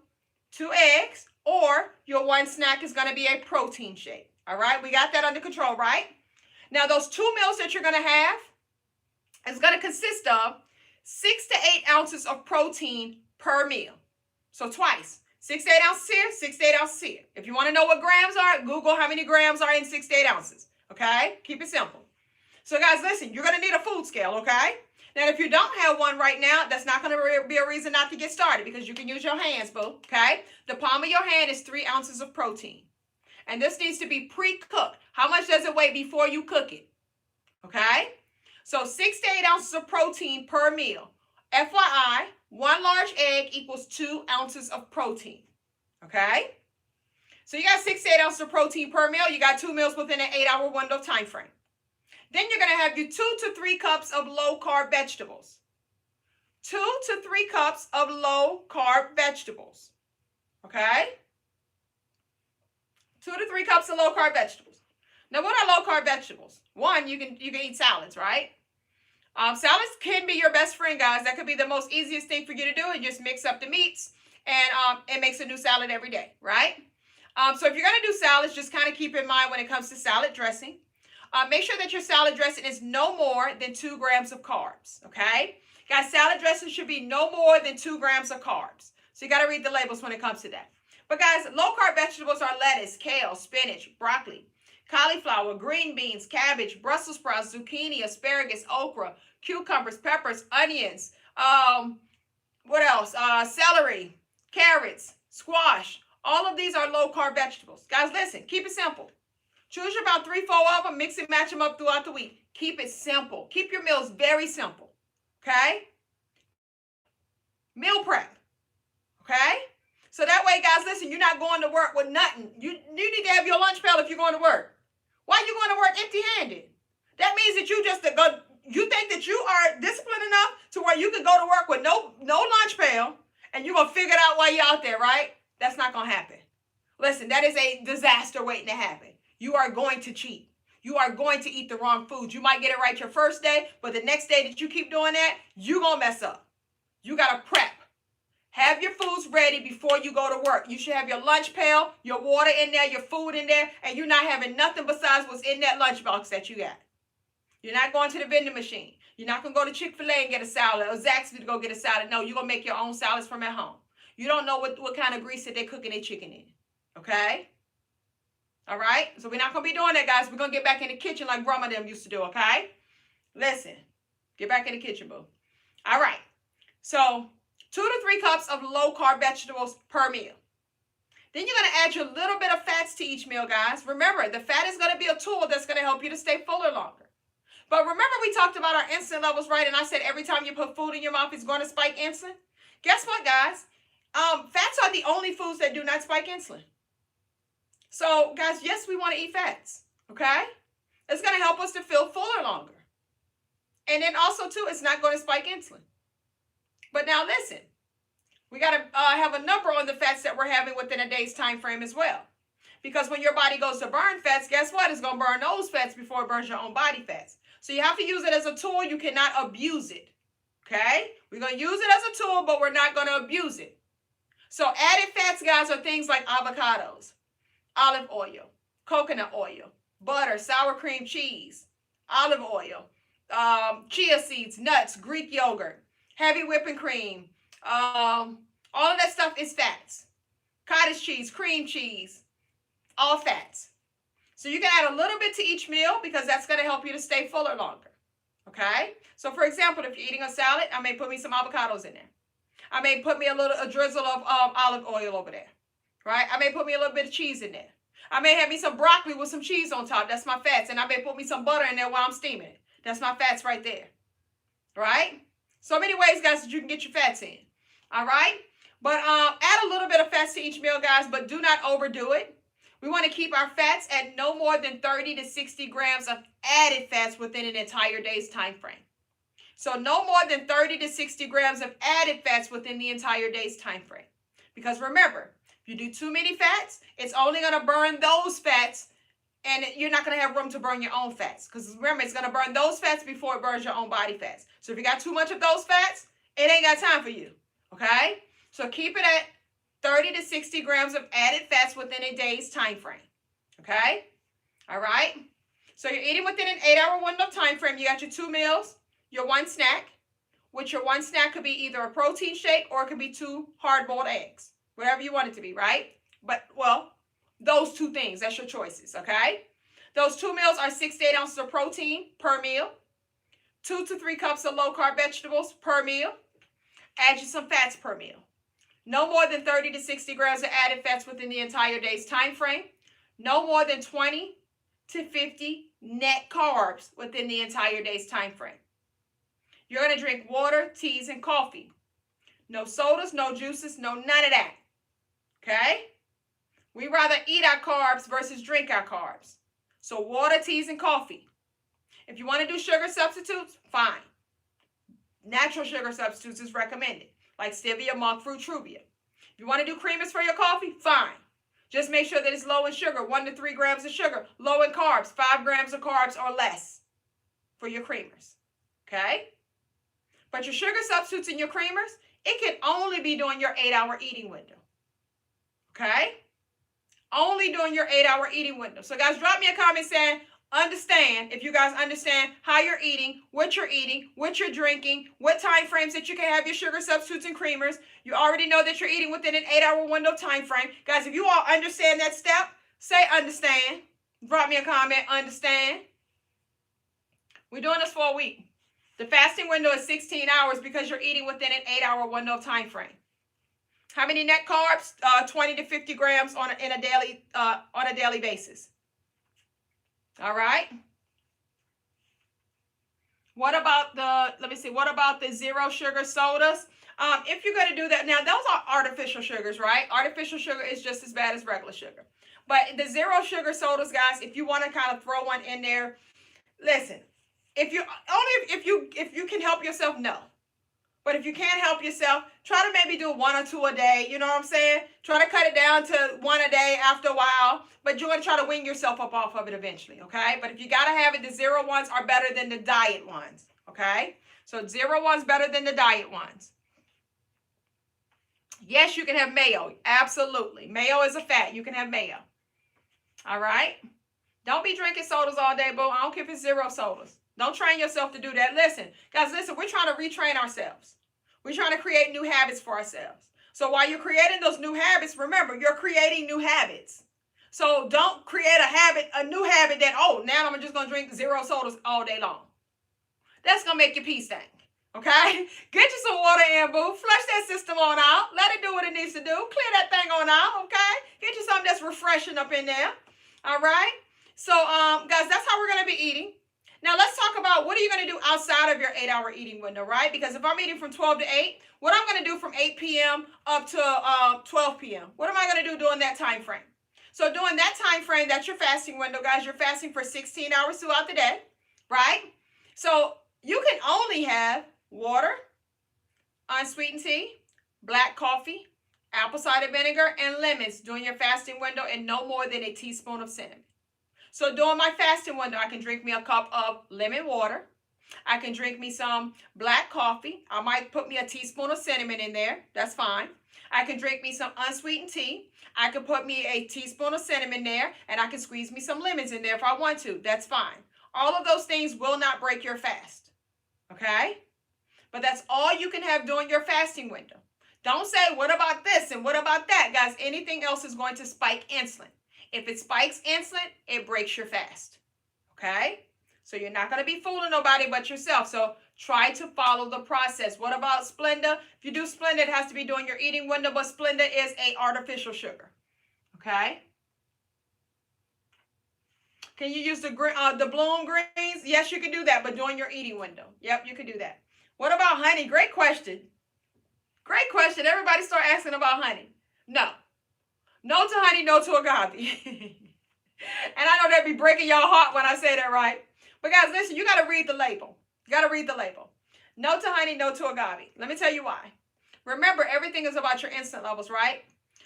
2 eggs, or your 1 snack is going to be a protein shake. All right? We got that under control, right? Now, those 2 meals that you're going to have is going to consist of 6 to 8 ounces of protein per meal. So twice. 6 to 8 ounces here, 6 to 8 ounces here. If you want to know what grams are, Google how many grams are in 6 to 8 ounces. Okay? Keep it simple. So guys, listen, you're going to need a food scale, okay? Now, if you don't have one right now, that's not going to be a reason not to get started because you can use your hands, boo, okay? The palm of your hand is 3 ounces of protein. And this needs to be pre-cooked. How much does it weigh before you cook it? Okay? So 6 to 8 ounces of protein per meal. FYI, 1 large egg equals 2 ounces of protein. Okay? So you got 6 to 8 ounces of protein per meal. You got 2 meals within an 8-hour window of time frame. Then you're going to have your 2 to 3 cups of low-carb vegetables. 2 to 3 cups of low-carb vegetables. Okay? 2 to 3 cups of low-carb vegetables. Now, what are low-carb vegetables? One, you can eat salads, right? Salads can be your best friend, guys. That could be the most easiest thing for you to do. You just mix up the meats, and it makes a new salad every day, right? So if you're going to do salads, just kind of keep in mind when it comes to salad dressing, make sure that your salad dressing is no more than 2 grams of carbs, okay? Guys, salad dressing should be no more than 2 grams of carbs. So you got to read the labels when it comes to that. But guys, low-carb vegetables are lettuce, kale, spinach, broccoli, cauliflower, green beans, cabbage, Brussels sprouts, zucchini, asparagus, okra, cucumbers, peppers, onions, what else? Celery, carrots, squash. All of these are low-carb vegetables. Guys, listen, keep it simple. Choose about 3, 4 of them, mix and match them up throughout the week. Keep it simple. Keep your meals very simple, okay? Meal prep, okay? So that way, guys, listen, you're not going to work with nothing. You need to have your lunch pail if you're going to work. Why are you going to work empty-handed? That means that you think that you are disciplined enough to where you can go to work with no lunch pail and you're going to figure it out while you're out there, right? That's not going to happen. Listen, that is a disaster waiting to happen. You are going to cheat. You are going to eat the wrong food. You might get it right your first day, but the next day that you keep doing that, you're going to mess up. You got to prep. Have your foods ready before you go to work. You should have your lunch pail, your water in there, your food in there, and you're not having nothing besides what's in that lunchbox that you got. You're not going to the vending machine. You're not going to go to Chick-fil-A and get a salad or Zaxby's to go get a salad. No, you're going to make your own salads from at home. You don't know what kind of grease that they're cooking their chicken in. Okay? All right? So we're not going to be doing that, guys. We're going to get back in the kitchen like grandma them used to do, okay? Listen. Get back in the kitchen, boo. All right. So 2 to 3 cups of low-carb vegetables per meal. Then you're going to add your little bit of fats to each meal, guys. Remember, the fat is going to be a tool that's going to help you to stay fuller longer. But remember we talked about our insulin levels, right? And I said every time you put food in your mouth, it's going to spike insulin. Guess what, guys? Fats are the only foods that do not spike insulin. So, guys, yes, we want to eat fats, okay? It's going to help us to feel fuller longer. And then also, too, it's not going to spike insulin. But now listen, we got to have a number on the fats that we're having within a day's time frame as well. Because when your body goes to burn fats, guess what? It's going to burn those fats before it burns your own body fats. So you have to use it as a tool. You cannot abuse it, okay? We're going to use it as a tool, but we're not going to abuse it. So added fats, guys, are things like avocados, olive oil, coconut oil, butter, sour cream cheese, olive oil, chia seeds, nuts, Greek yogurt, heavy whipping cream, all of that stuff is fats. Cottage cheese, cream cheese, all fats. So you can add a little bit to each meal because that's going to help you to stay fuller longer. Okay? So for example, if you're eating a salad, I may put me some avocados in there. I may put me a drizzle of olive oil over there. Right? I may put me a little bit of cheese in there. I may have me some broccoli with some cheese on top. That's my fats. And I may put me some butter in there while I'm steaming it. That's my fats right there. Right? So many ways, guys, that you can get your fats in. All right? But add a little bit of fats to each meal, guys, but do not overdo it. We want to keep our fats at no more than 30 to 60 grams of added fats within an entire day's time frame. So no more than 30 to 60 grams of added fats within the entire day's time frame. Because remember, if you do too many fats, it's only going to burn those fats, and you're not going to have room to burn your own fats. Because remember, it's going to burn those fats before it burns your own body fats. So if you got too much of those fats, it ain't got time for you. Okay? So keep it at 30 to 60 grams of added fats within a day's time frame. Okay? All right? So you're eating within an 8-hour window of time frame. You got your 2 meals, your 1 snack, which your 1 snack could be either a protein shake or it could be 2 hard-boiled eggs. Whatever you want it to be, right? But, well, those 2 things, that's your choices, okay? Those 2 meals are 6 to 8 ounces of protein per meal, 2 to 3 cups of low-carb vegetables per meal. Add you some fats per meal. No more than 30 to 60 grams of added fats within the entire day's time frame. No more than 20 to 50 net carbs within the entire day's time frame. You're going to drink water, teas, and coffee. No sodas, no juices, no none of that. Okay? We rather eat our carbs versus drink our carbs. So water, teas, and coffee. If you want to do sugar substitutes, fine. Natural sugar substitutes is recommended, like stevia, monk fruit, truvia. If you want to do creamers for your coffee, fine. Just make sure that it's low in sugar, 1 to 3 grams of sugar. Low in carbs, 5 grams of carbs or less for your creamers. Okay? But your sugar substitutes and your creamers, it can only be during your 8-hour eating window. Okay? Only during your 8-hour eating window. So guys, drop me a comment saying, understand, if you guys understand how you're eating, what you're drinking, what time frames that you can have your sugar substitutes and creamers. You already know that you're eating within an 8-hour window time frame. Guys, if you all understand that step, say understand. Drop me a comment, understand. We're doing this for a week. The fasting window is 16 hours because you're eating within an 8-hour window of time frame. How many net carbs? 20 to 50 grams on a daily basis. All right. What about the 0 sugar sodas? If you're going to do that, now those are artificial sugars, right? Artificial sugar is just as bad as regular sugar. But the 0 sugar sodas, guys, if you want to kind of throw one in there, listen, if you can help yourself, no. But if you can't help yourself, try to maybe do 1 or 2 a day. You know what I'm saying? Try to cut it down to 1 a day after a while. But you're going to try to wean yourself up off of it eventually, okay? But if you got to have it, the 0 ones are better than the diet ones, okay? So 0 ones better than the diet ones. Yes, you can have mayo. Absolutely. Mayo is a fat. You can have mayo. All right? Don't be drinking sodas all day, boo. I don't care if it's 0 sodas. Don't train yourself to do that. Listen, guys, listen, we're trying to retrain ourselves. We're trying to create new habits for ourselves. So while you're creating those new habits, remember, you're creating new habits. So don't create a new habit that, oh, now I'm just going to drink 0 sodas all day long. That's going to make your pee stink. Okay? Get you some water in, boo. Flush that system on out. Let it do what it needs to do. Clear that thing on out, okay? Get you something that's refreshing up in there. All right? So, guys, that's how we're going to be eating. Now, let's talk about what are you going to do outside of your 8-hour eating window, right? Because if I'm eating from 12 to 8, what I'm going to do from 8 p.m. up to 12 p.m., what am I going to do during that time frame? So during that time frame, that's your fasting window, guys. You're fasting for 16 hours throughout the day, right? So you can only have water, unsweetened tea, black coffee, apple cider vinegar, and lemons during your fasting window, and no more than a teaspoon of cinnamon. So during my fasting window, I can drink me a cup of lemon water. I can drink me some black coffee. I might put me a teaspoon of cinnamon in there. That's fine. I can drink me some unsweetened tea. I can put me a teaspoon of cinnamon there, and I can squeeze me some lemons in there if I want to. That's fine. All of those things will not break your fast. Okay? But that's all you can have during your fasting window. Don't say, what about this and what about that? Guys, anything else is going to spike insulin. If it spikes insulin, it breaks your fast. Okay? So you're not going to be fooling nobody but yourself. So try to follow the process. What about Splenda? If you do Splenda, it has to be during your eating window, but Splenda is an artificial sugar. Okay? Can you use the bloom greens? Yes, you can do that, but during your eating window. Yep, you can do that. What about honey? Great question. Great question. Everybody start asking about honey. No. No to honey, no to agave. And I know that'd be breaking y'all heart when I say that, right? But guys, listen, you got to read the label. You got to read the label. No to honey, no to agave. Let me tell you why. Remember, everything is about your insulin levels, right?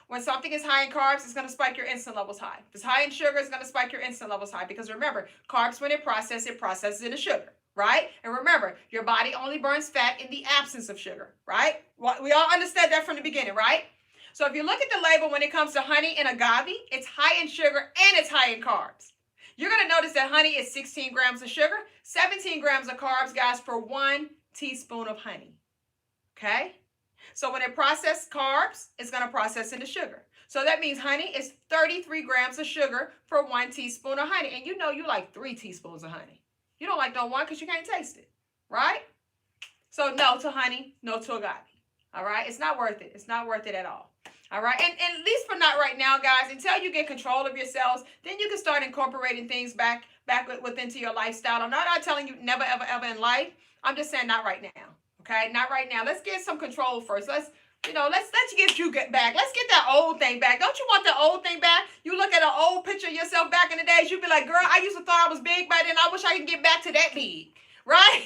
When something is high in carbs, it's going to spike your insulin levels high. If it's high in sugar, it's going to spike your insulin levels high. Because remember, carbs, when it processes into sugar, right? And remember, your body only burns fat in the absence of sugar, right? We all understand that from the beginning, right? So if you look at the label when it comes to honey and agave, it's high in sugar and it's high in carbs. You're going to notice that honey is 16 grams of sugar, 17 grams of carbs, guys, for 1 teaspoon of honey. Okay? So when it processes carbs, it's going to process into sugar. So that means honey is 33 grams of sugar for 1 teaspoon of honey. And you know you like 3 teaspoons of honey. You don't like no one because you can't taste it, right? So no to honey, no to agave. All right? It's not worth it. It's not worth it at all. All right? And at least for not right now, guys, until you get control of yourselves, then you can start incorporating things back within your lifestyle. I'm not telling you never, ever, ever in life. I'm just saying not right now. Okay? Not right now. Let's get some control first. Let's get you back. Let's get that old thing back. Don't you want the old thing back? You look at an old picture of yourself back in the days, you'd be like, girl, I used to thought I was big back then. I wish I could get back to that big. Right?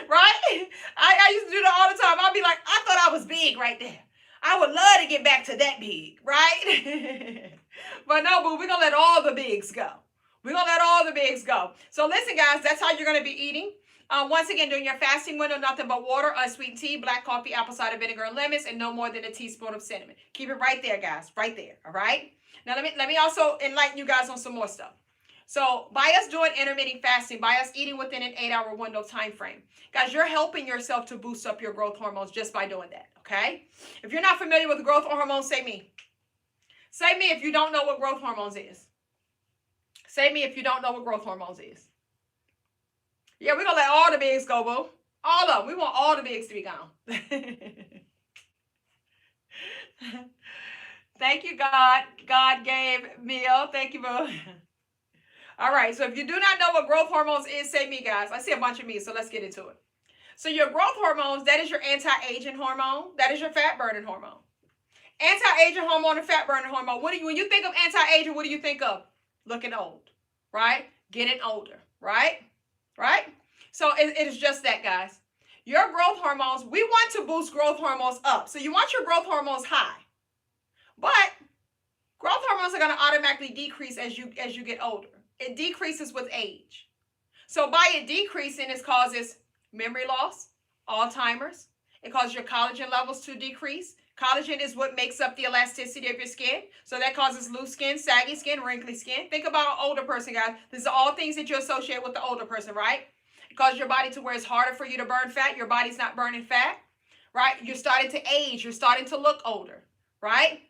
Right? I used to do that all the time. I'd be like, I thought I was big right there. I would love to get back to that big, right? But no, boo, we're going to let all the bigs go. We're going to let all the bigs go. So listen, guys, that's how you're going to be eating. Once again, during your fasting window, nothing but water, unsweetened tea, black coffee, apple cider vinegar, and lemons, and no more than a teaspoon of cinnamon. Keep it right there, guys, right there, all right? Now, let me also enlighten you guys on some more stuff. So by us doing intermittent fasting, by us eating within an 8-hour window time frame, guys, you're helping yourself to boost up your growth hormones just by doing that, okay? If you're not familiar with growth hormones, say me. Say me if you don't know what growth hormones is. Say me if you don't know what growth hormones is. Yeah, we're going to let all the bigs go, boo. All of them. We want all the bigs to be gone. Thank you, God. God gave meal. Thank you, boo. All right, so if you do not know what growth hormones is, say me, guys. I see a bunch of me, so let's get into it. So your growth hormones, that is your anti-aging hormone. That is your fat-burning hormone. Anti-aging hormone and fat-burning hormone. When you think of anti-aging, what do you think of? Looking old, right? Getting older, right? Right? So it is just that, guys. Your growth hormones, we want to boost growth hormones up. So you want your growth hormones high. But growth hormones are going to automatically decrease as you get older. It decreases with age. So by it decreasing, it causes memory loss, Alzheimer's. It causes your collagen levels to decrease. Collagen is what makes up the elasticity of your skin. So that causes loose skin, saggy skin, wrinkly skin. Think about an older person, guys. These are all things that you associate with the older person, right? It causes your body to where it's harder for you to burn fat. Your body's not burning fat, right? You're starting to age. You're starting to look older, right?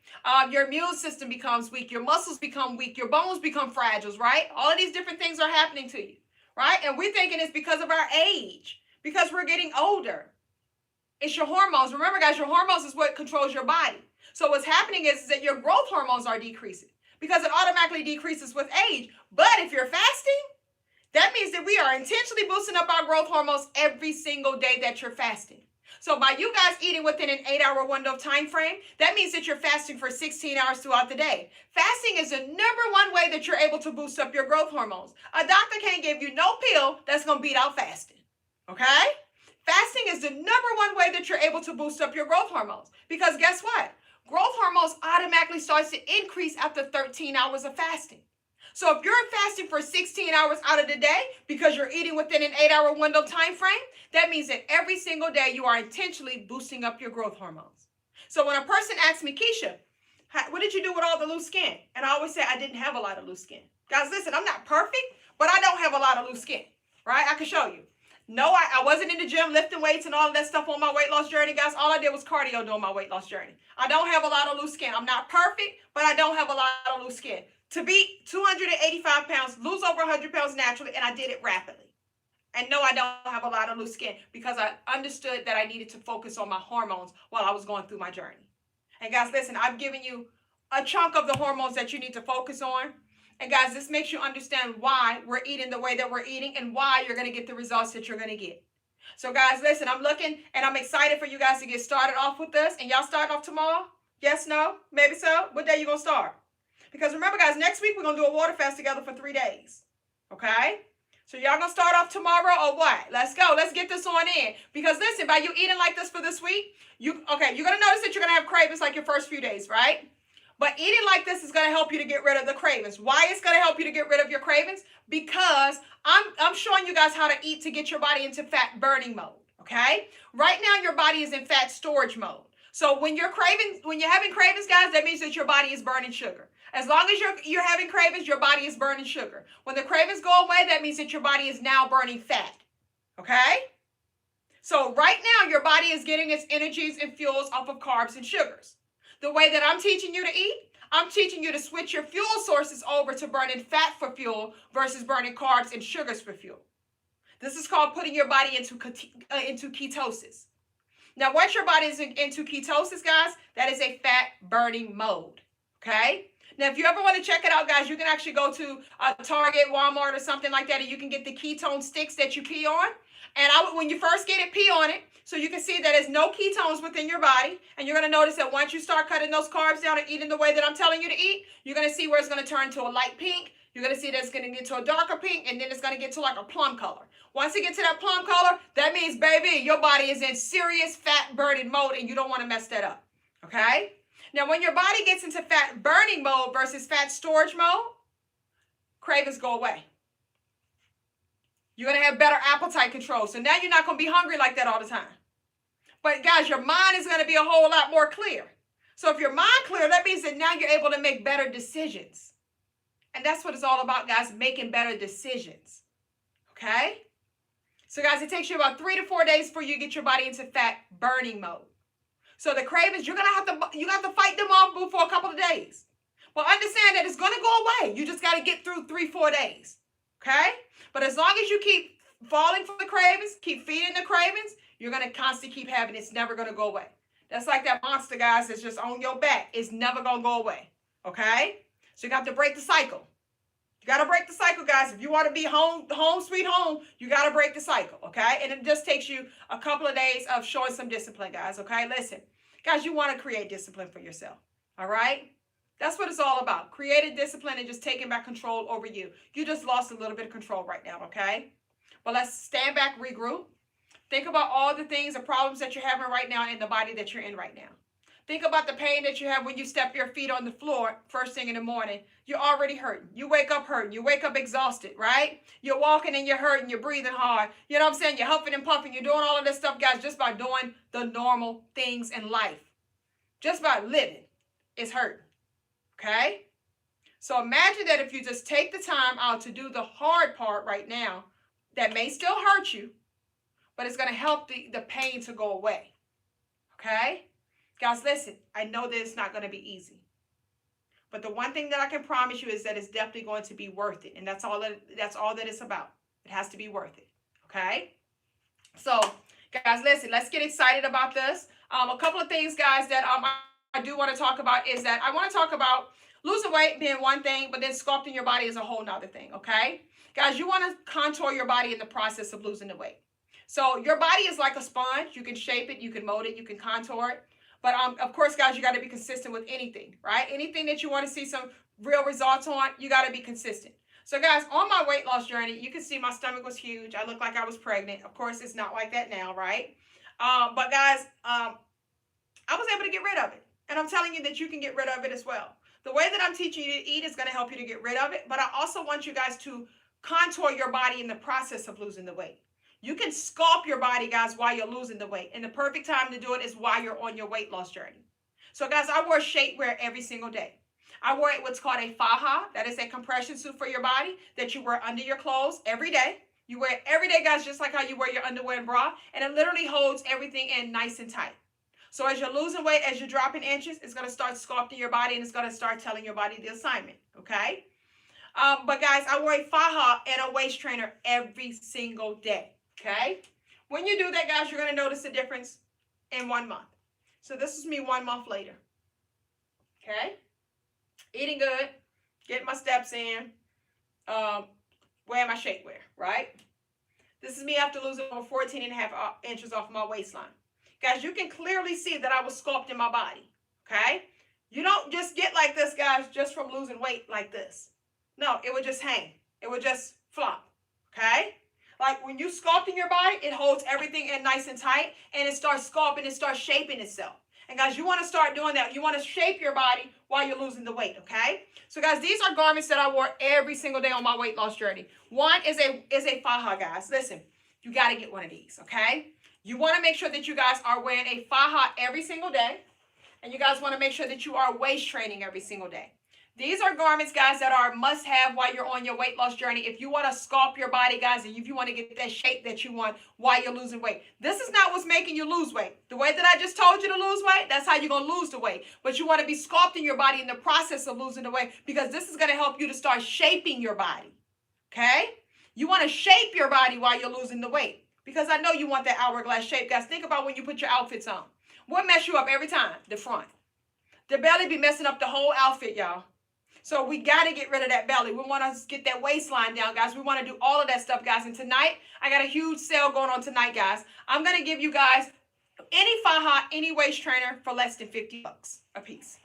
Your immune system becomes weak. Your muscles become weak. Your bones become fragile, right? All of these different things are happening to you, right? And we're thinking it's because of our age, because we're getting older. It's your hormones. Remember, guys, your hormones is what controls your body. So what's happening is that your growth hormones are decreasing because it automatically decreases with age. But if you're fasting, that means that we are intentionally boosting up our growth hormones every single day that you're fasting. So by you guys eating within an 8-hour window of time frame, that means that you're fasting for 16 hours throughout the day. Fasting is the #1 way that you're able to boost up your growth hormones. A doctor can't give you no pill that's going to beat out fasting. Okay? Fasting is the #1 way that you're able to boost up your growth hormones. Because guess what? Growth hormones automatically starts to increase after 13 hours of fasting. So if you're fasting for 16 hours out of the day because you're eating within an 8-hour window time frame, that means that every single day you are intentionally boosting up your growth hormones. So when a person asks me, Keisha, what did you do with all the loose skin? And I always say I didn't have a lot of loose skin. Guys, listen, I'm not perfect, but I don't have a lot of loose skin, right? I can show you. No, I wasn't in the gym lifting weights and all of that stuff on my weight loss journey, guys. All I did was cardio during my weight loss journey. I don't have a lot of loose skin. I'm not perfect, but I don't have a lot of loose skin. To be 285 pounds, lose over 100 pounds naturally, and I did it rapidly. And no, I don't have a lot of loose skin because I understood that I needed to focus on my hormones while I was going through my journey. And guys, listen, I've given you a chunk of the hormones that you need to focus on. And guys, this makes you understand why we're eating the way that we're eating and why you're going to get the results that you're going to get. So guys, listen, I'm looking and I'm excited for you guys to get started off with this. And y'all start off tomorrow? Yes, no, maybe so? What day you going to start? Because remember, guys, next week we're going to do a water fast together for 3 days. Okay? So y'all going to start off tomorrow or what? Let's go. Let's get this on in. Because listen, by you eating like this for this week, you're going to notice that you're going to have cravings like your first few days, right? But eating like this is going to help you to get rid of the cravings. Why it's going to help you to get rid of your cravings? Because I'm showing you guys how to eat to get your body into fat burning mode, okay? Right now, your body is in fat storage mode. So when you're having cravings, guys, that means that your body is burning sugar. As long as you're having cravings, your body is burning sugar. When the cravings go away, that means that your body is now burning fat, okay? So right now, your body is getting its energies and fuels off of carbs and sugars. The way that I'm teaching you to eat, I'm teaching you to switch your fuel sources over to burning fat for fuel versus burning carbs and sugars for fuel. This is called putting your body into ketosis. Now, once your body is into ketosis, guys, that is a fat burning mode, okay? Now, if you ever want to check it out, guys, you can actually go to Target, Walmart, or something like that, and you can get the ketone sticks that you pee on. And when you first get it, pee on it, so you can see that there's no ketones within your body. And you're going to notice that once you start cutting those carbs down and eating the way that I'm telling you to eat, you're going to see where it's going to turn to a light pink. You're going to see that it's going to get to a darker pink, and then it's going to get to like a plum color. Once it gets to that plum color, that means, baby, your body is in serious fat burning mode, and you don't want to mess that up, okay? Now, when your body gets into fat burning mode versus fat storage mode, cravings go away. You're going to have better appetite control. So now you're not going to be hungry like that all the time. But guys, your mind is going to be a whole lot more clear. So if your mind clear, that means that now you're able to make better decisions. And that's what it's all about, guys, making better decisions. Okay? So guys, it takes you about 3 to 4 days for you to get your body into fat burning mode. So the cravings, you have to fight them off for a couple of days. But understand that it's going to go away. You just got to get through 3-4 days. Okay? But as long as you keep falling for the cravings, keep feeding the cravings, you're going to constantly keep having it. It's never going to go away. That's like that monster, guys, that's just on your back. It's never going to go away. Okay? So you got to break the cycle. You got to break the cycle, guys. If you want to be home sweet home, you got to break the cycle. Okay? And it just takes you a couple of days of showing some discipline, guys. Okay? Listen, guys, you want to create discipline for yourself. All right? That's what it's all about. Creating discipline and just taking back control over you. You just lost a little bit of control right now, okay? But let's stand back, regroup. Think about all the things, the problems that you're having right now in the body that you're in right now. Think about the pain that you have when you step your feet on the floor first thing in the morning. You're already hurting. You wake up hurting. You wake up exhausted, right? You're walking and you're hurting. You're breathing hard. You know what I'm saying? You're huffing and puffing. You're doing all of this stuff, guys, just by doing the normal things in life. Just by living is hurting. Okay? So imagine that if you just take the time out to do the hard part right now, that may still hurt you, but it's going to help the pain to go away. Okay? Guys, listen, I know that it's not going to be easy. But the one thing that I can promise you is that it's definitely going to be worth it. And that's all that it's about. It has to be worth it. Okay? So, guys, listen, let's get excited about this. A couple of things, guys, that I do want to talk about is that I want to talk about losing weight being one thing, but then sculpting your body is a whole nother thing, okay? Guys, you want to contour your body in the process of losing the weight. So your body is like a sponge. You can shape it, you can mold it, you can contour it. But of course, guys, you got to be consistent with anything, right? Anything that you want to see some real results on, you got to be consistent. So guys, on my weight loss journey, you can see my stomach was huge. I looked like I was pregnant. Of course, it's not like that now, right? But guys, I was able to get rid of it. And I'm telling you that you can get rid of it as well. The way that I'm teaching you to eat is going to help you to get rid of it. But I also want you guys to contour your body in the process of losing the weight. You can sculpt your body, guys, while you're losing the weight. And the perfect time to do it is while you're on your weight loss journey. So, guys, I wear shapewear every single day. I wear what's called a faja. That is a compression suit for your body that you wear under your clothes every day. You wear it every day, guys, just like how you wear your underwear and bra. And it literally holds everything in nice and tight. So as you're losing weight, as you're dropping inches, it's going to start sculpting your body, and it's going to start telling your body the assignment, okay? But guys, I wear a faja and a waist trainer every single day, okay? When you do that, guys, you're going to notice a difference in 1 month. So this is me 1 month later, okay? Eating good, getting my steps in, wearing my shapewear, right? This is me after losing over 14 and a half inches off my waistline. Guys, you can clearly see that I was sculpting my body, okay? You don't just get like this, guys, just from losing weight like this. No, it would just hang. It would just flop, okay? Like when you sculpting your body, it holds everything in nice and tight, and it starts sculpting, it starts shaping itself. And guys, you want to start doing that. You want to shape your body while you're losing the weight, okay? So guys, these are garments that I wore every single day on my weight loss journey. One is a faja, guys. Listen, you got to get one of these, okay? You want to make sure that you guys are wearing a faja every single day. And you guys want to make sure that you are waist training every single day. These are garments, guys, that are must-have while you're on your weight loss journey. If you want to sculpt your body, guys, and if you want to get that shape that you want while you're losing weight. This is not what's making you lose weight. The way that I just told you to lose weight, that's how you're going to lose the weight. But you want to be sculpting your body in the process of losing the weight, because this is going to help you to start shaping your body, okay? You want to shape your body while you're losing the weight, because I know you want that hourglass shape, guys. Think about when you put your outfits on. What mess you up every time? The front. The belly be messing up the whole outfit, y'all. So we got to get rid of that belly. We want to get that waistline down, guys. We want to do all of that stuff, guys. And tonight, I got a huge sale going on tonight, guys. I'm going to give you guys any faja, any waist trainer for less than $50 a piece.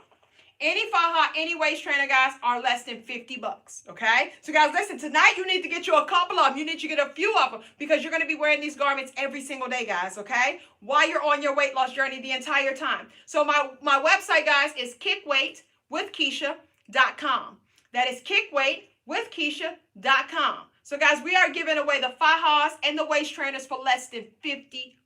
Any faja, any waist trainer, guys, are less than $50, okay? So, guys, listen, tonight you need to get you a couple of them. You need to get a few of them, because you're going to be wearing these garments every single day, guys, okay? While you're on your weight loss journey the entire time. So, my website, guys, is kickweightwithkeisha.com. That is kickweightwithkeisha.com. So, guys, we are giving away the fajas and the waist trainers for less than $50.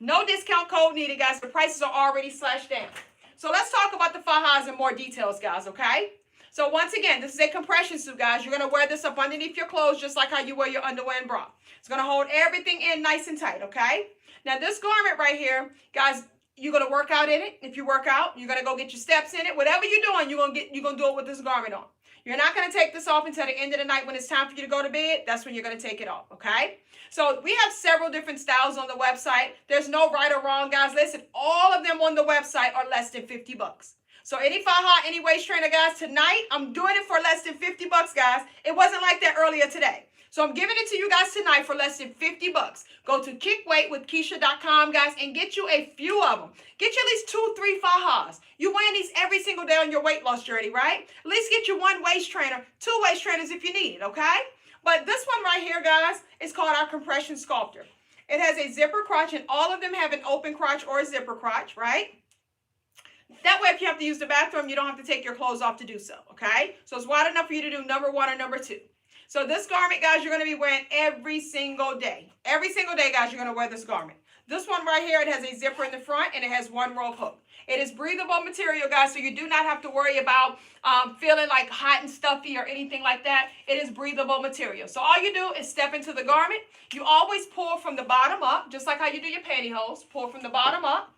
No discount code needed, guys. The prices are already slashed down. So let's talk about the fajas in more details, guys, okay? So once again, this is a compression suit, guys. You're going to wear this up underneath your clothes just like how you wear your underwear and bra. It's going to hold everything in nice and tight, okay? Now, this garment right here, guys, you're going to work out in it. If you work out, you're going to go get your steps in it. Whatever you're doing, you're going to do it with this garment on. You're not going to take this off until the end of the night when it's time for you to go to bed. That's when you're going to take it off, okay? So we have several different styles on the website. There's no right or wrong, guys. Listen, all of them on the website are less than $50. So any faja, any waist trainer, guys, tonight I'm doing it for less than $50, guys. It wasn't like that earlier today. So I'm giving it to you guys tonight for less than $50. Go to kickweightwithkeisha.com, guys, and get you a few of them. Get you at least 2-3 fajas. You're wearing these every single day on your weight loss journey, right? At least get you one waist trainer, 2 waist trainers if you need it, okay? But this one right here, guys, is called our compression sculptor. It has a zipper crotch, and all of them have an open crotch or a zipper crotch, right? That way, if you have to use the bathroom, you don't have to take your clothes off to do so, okay? So it's wide enough for you to do number 1 or number 2. So this garment, guys, you're going to be wearing every single day. Every single day, guys, you're going to wear this garment. This one right here, it has a zipper in the front, and it has 1 row of hook. It is breathable material, guys, so you do not have to worry about feeling like hot and stuffy or anything like that. It is breathable material. So all you do is step into the garment. You always pull from the bottom up, just like how you do your pantyhose. Pull from the bottom up,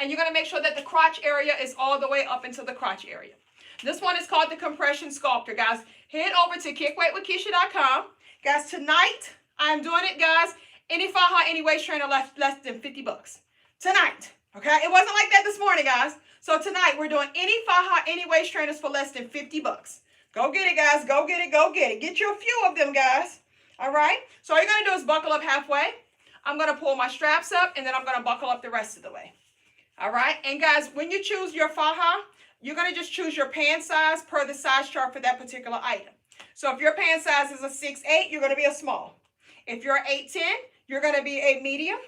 and you're going to make sure that the crotch area is all the way up into the crotch area. This one is called the compression sculptor, guys. Head over to kickweightwithkeisha.com. Guys, tonight, I'm doing it, guys. Any faja, any waist trainer less than $50. Tonight, okay? It wasn't like that this morning, guys. So tonight, we're doing any faja, any waist trainers for less than $50. Go get it, guys. Go get it. Go get it. Get you a few of them, guys. All right? So all you're going to do is buckle up halfway. I'm going to pull my straps up, and then I'm going to buckle up the rest of the way. All right? And, guys, when you choose your faja, you're going to just choose your pant size per the size chart for that particular item. So if your pant size is a 6'8", you're going to be a small. If you're 8'10", you're going to be a medium.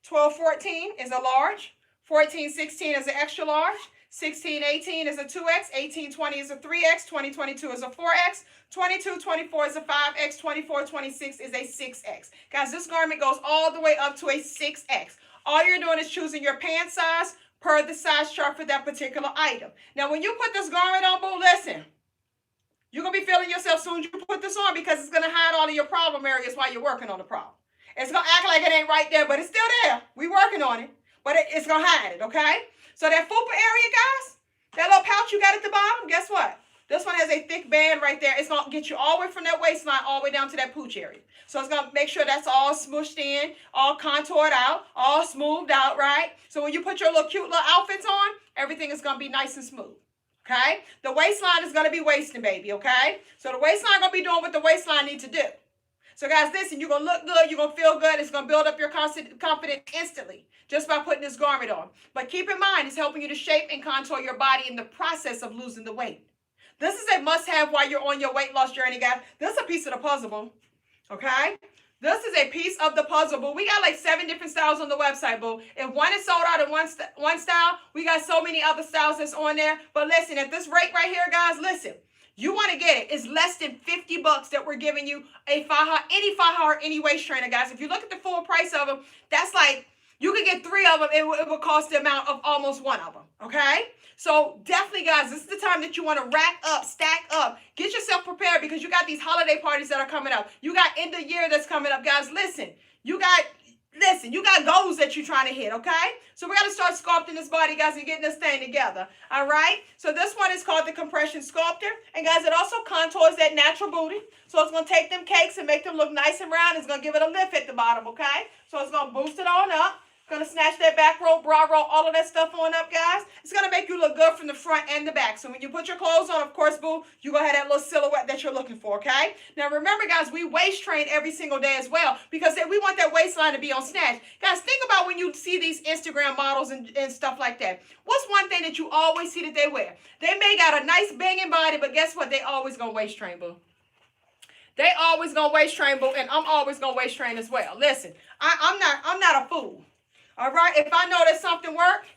12'14" is a large. 14'16" is an extra large. 16'18" is a 2X. 18'20" is a 3X. 20'22" is a 4X. 22'24" is a 5X. 24'26" is a 6X. Guys, this garment goes all the way up to a 6X. All you're doing is choosing your pant size per the size chart for that particular item. Now, when you put this garment on, boo, listen, you're going to be feeling yourself soon as you put this surface on because it's going to hide all of your problem areas while you're working on the problem. It's going to act like it ain't right there, but it's still there. We working on it, but it's going to hide it, okay? So that fupa area, guys, that little pouch you got at the bottom, guess what? This one has a thick band right there. It's going to get you all the way from that waistline all the way down to that pooch area. So it's going to make sure that's all smooshed in, all contoured out, all smoothed out, right? So when you put your little cute little outfits on, everything is going to be nice and smooth, okay? The waistline is going to be wasting, baby, okay? So the waistline going to be doing what the waistline needs to do. So guys, listen, you're going to look good, you're going to feel good, it's going to build up your confidence instantly just by putting this garment on. But keep in mind, it's helping you to shape and contour your body in the process of losing the weight. This is a must-have while you're on your weight loss journey, guys. This is a piece of the puzzle, boo, okay? This is a piece of the puzzle, boo. We got like 7 different styles on the website, boo. If one is sold out in one style, we got so many other styles that's on there. But listen, at this rate right here, guys, listen. You want to get it. It's less than $50 that we're giving you any faja or any waist trainer, guys. If you look at the full price of them, that's like, you can get 3 of them. It will cost the amount of almost 1 of them, okay? So definitely, guys, this is the time that you want to rack up, stack up. Get yourself prepared because you got these holiday parties that are coming up. You got end of year that's coming up, guys. Listen, you got goals that you're trying to hit, okay? So we got to start sculpting this body, guys, and getting this thing together, all right? So this one is called the Compression Sculptor. And, guys, it also contours that natural booty. So it's going to take them cakes and make them look nice and round. It's going to give it a lift at the bottom, okay? So it's going to boost it on up. Going to snatch that back roll, bra roll, all of that stuff on up, guys. It's going to make you look good from the front and the back. So when you put your clothes on, of course, boo, you're going to have that little silhouette that you're looking for, okay? Now, remember, guys, we waist train every single day as well because we want that waistline to be on snatch. Guys, think about when you see these Instagram models and stuff like that. What's one thing that you always see that they wear? They may got a nice banging body, but guess what? They always going to waist train, boo. They always going to waist train, boo, and I'm always going to waist train as well. Listen, I'm not a fool. All right, if I know that something worked,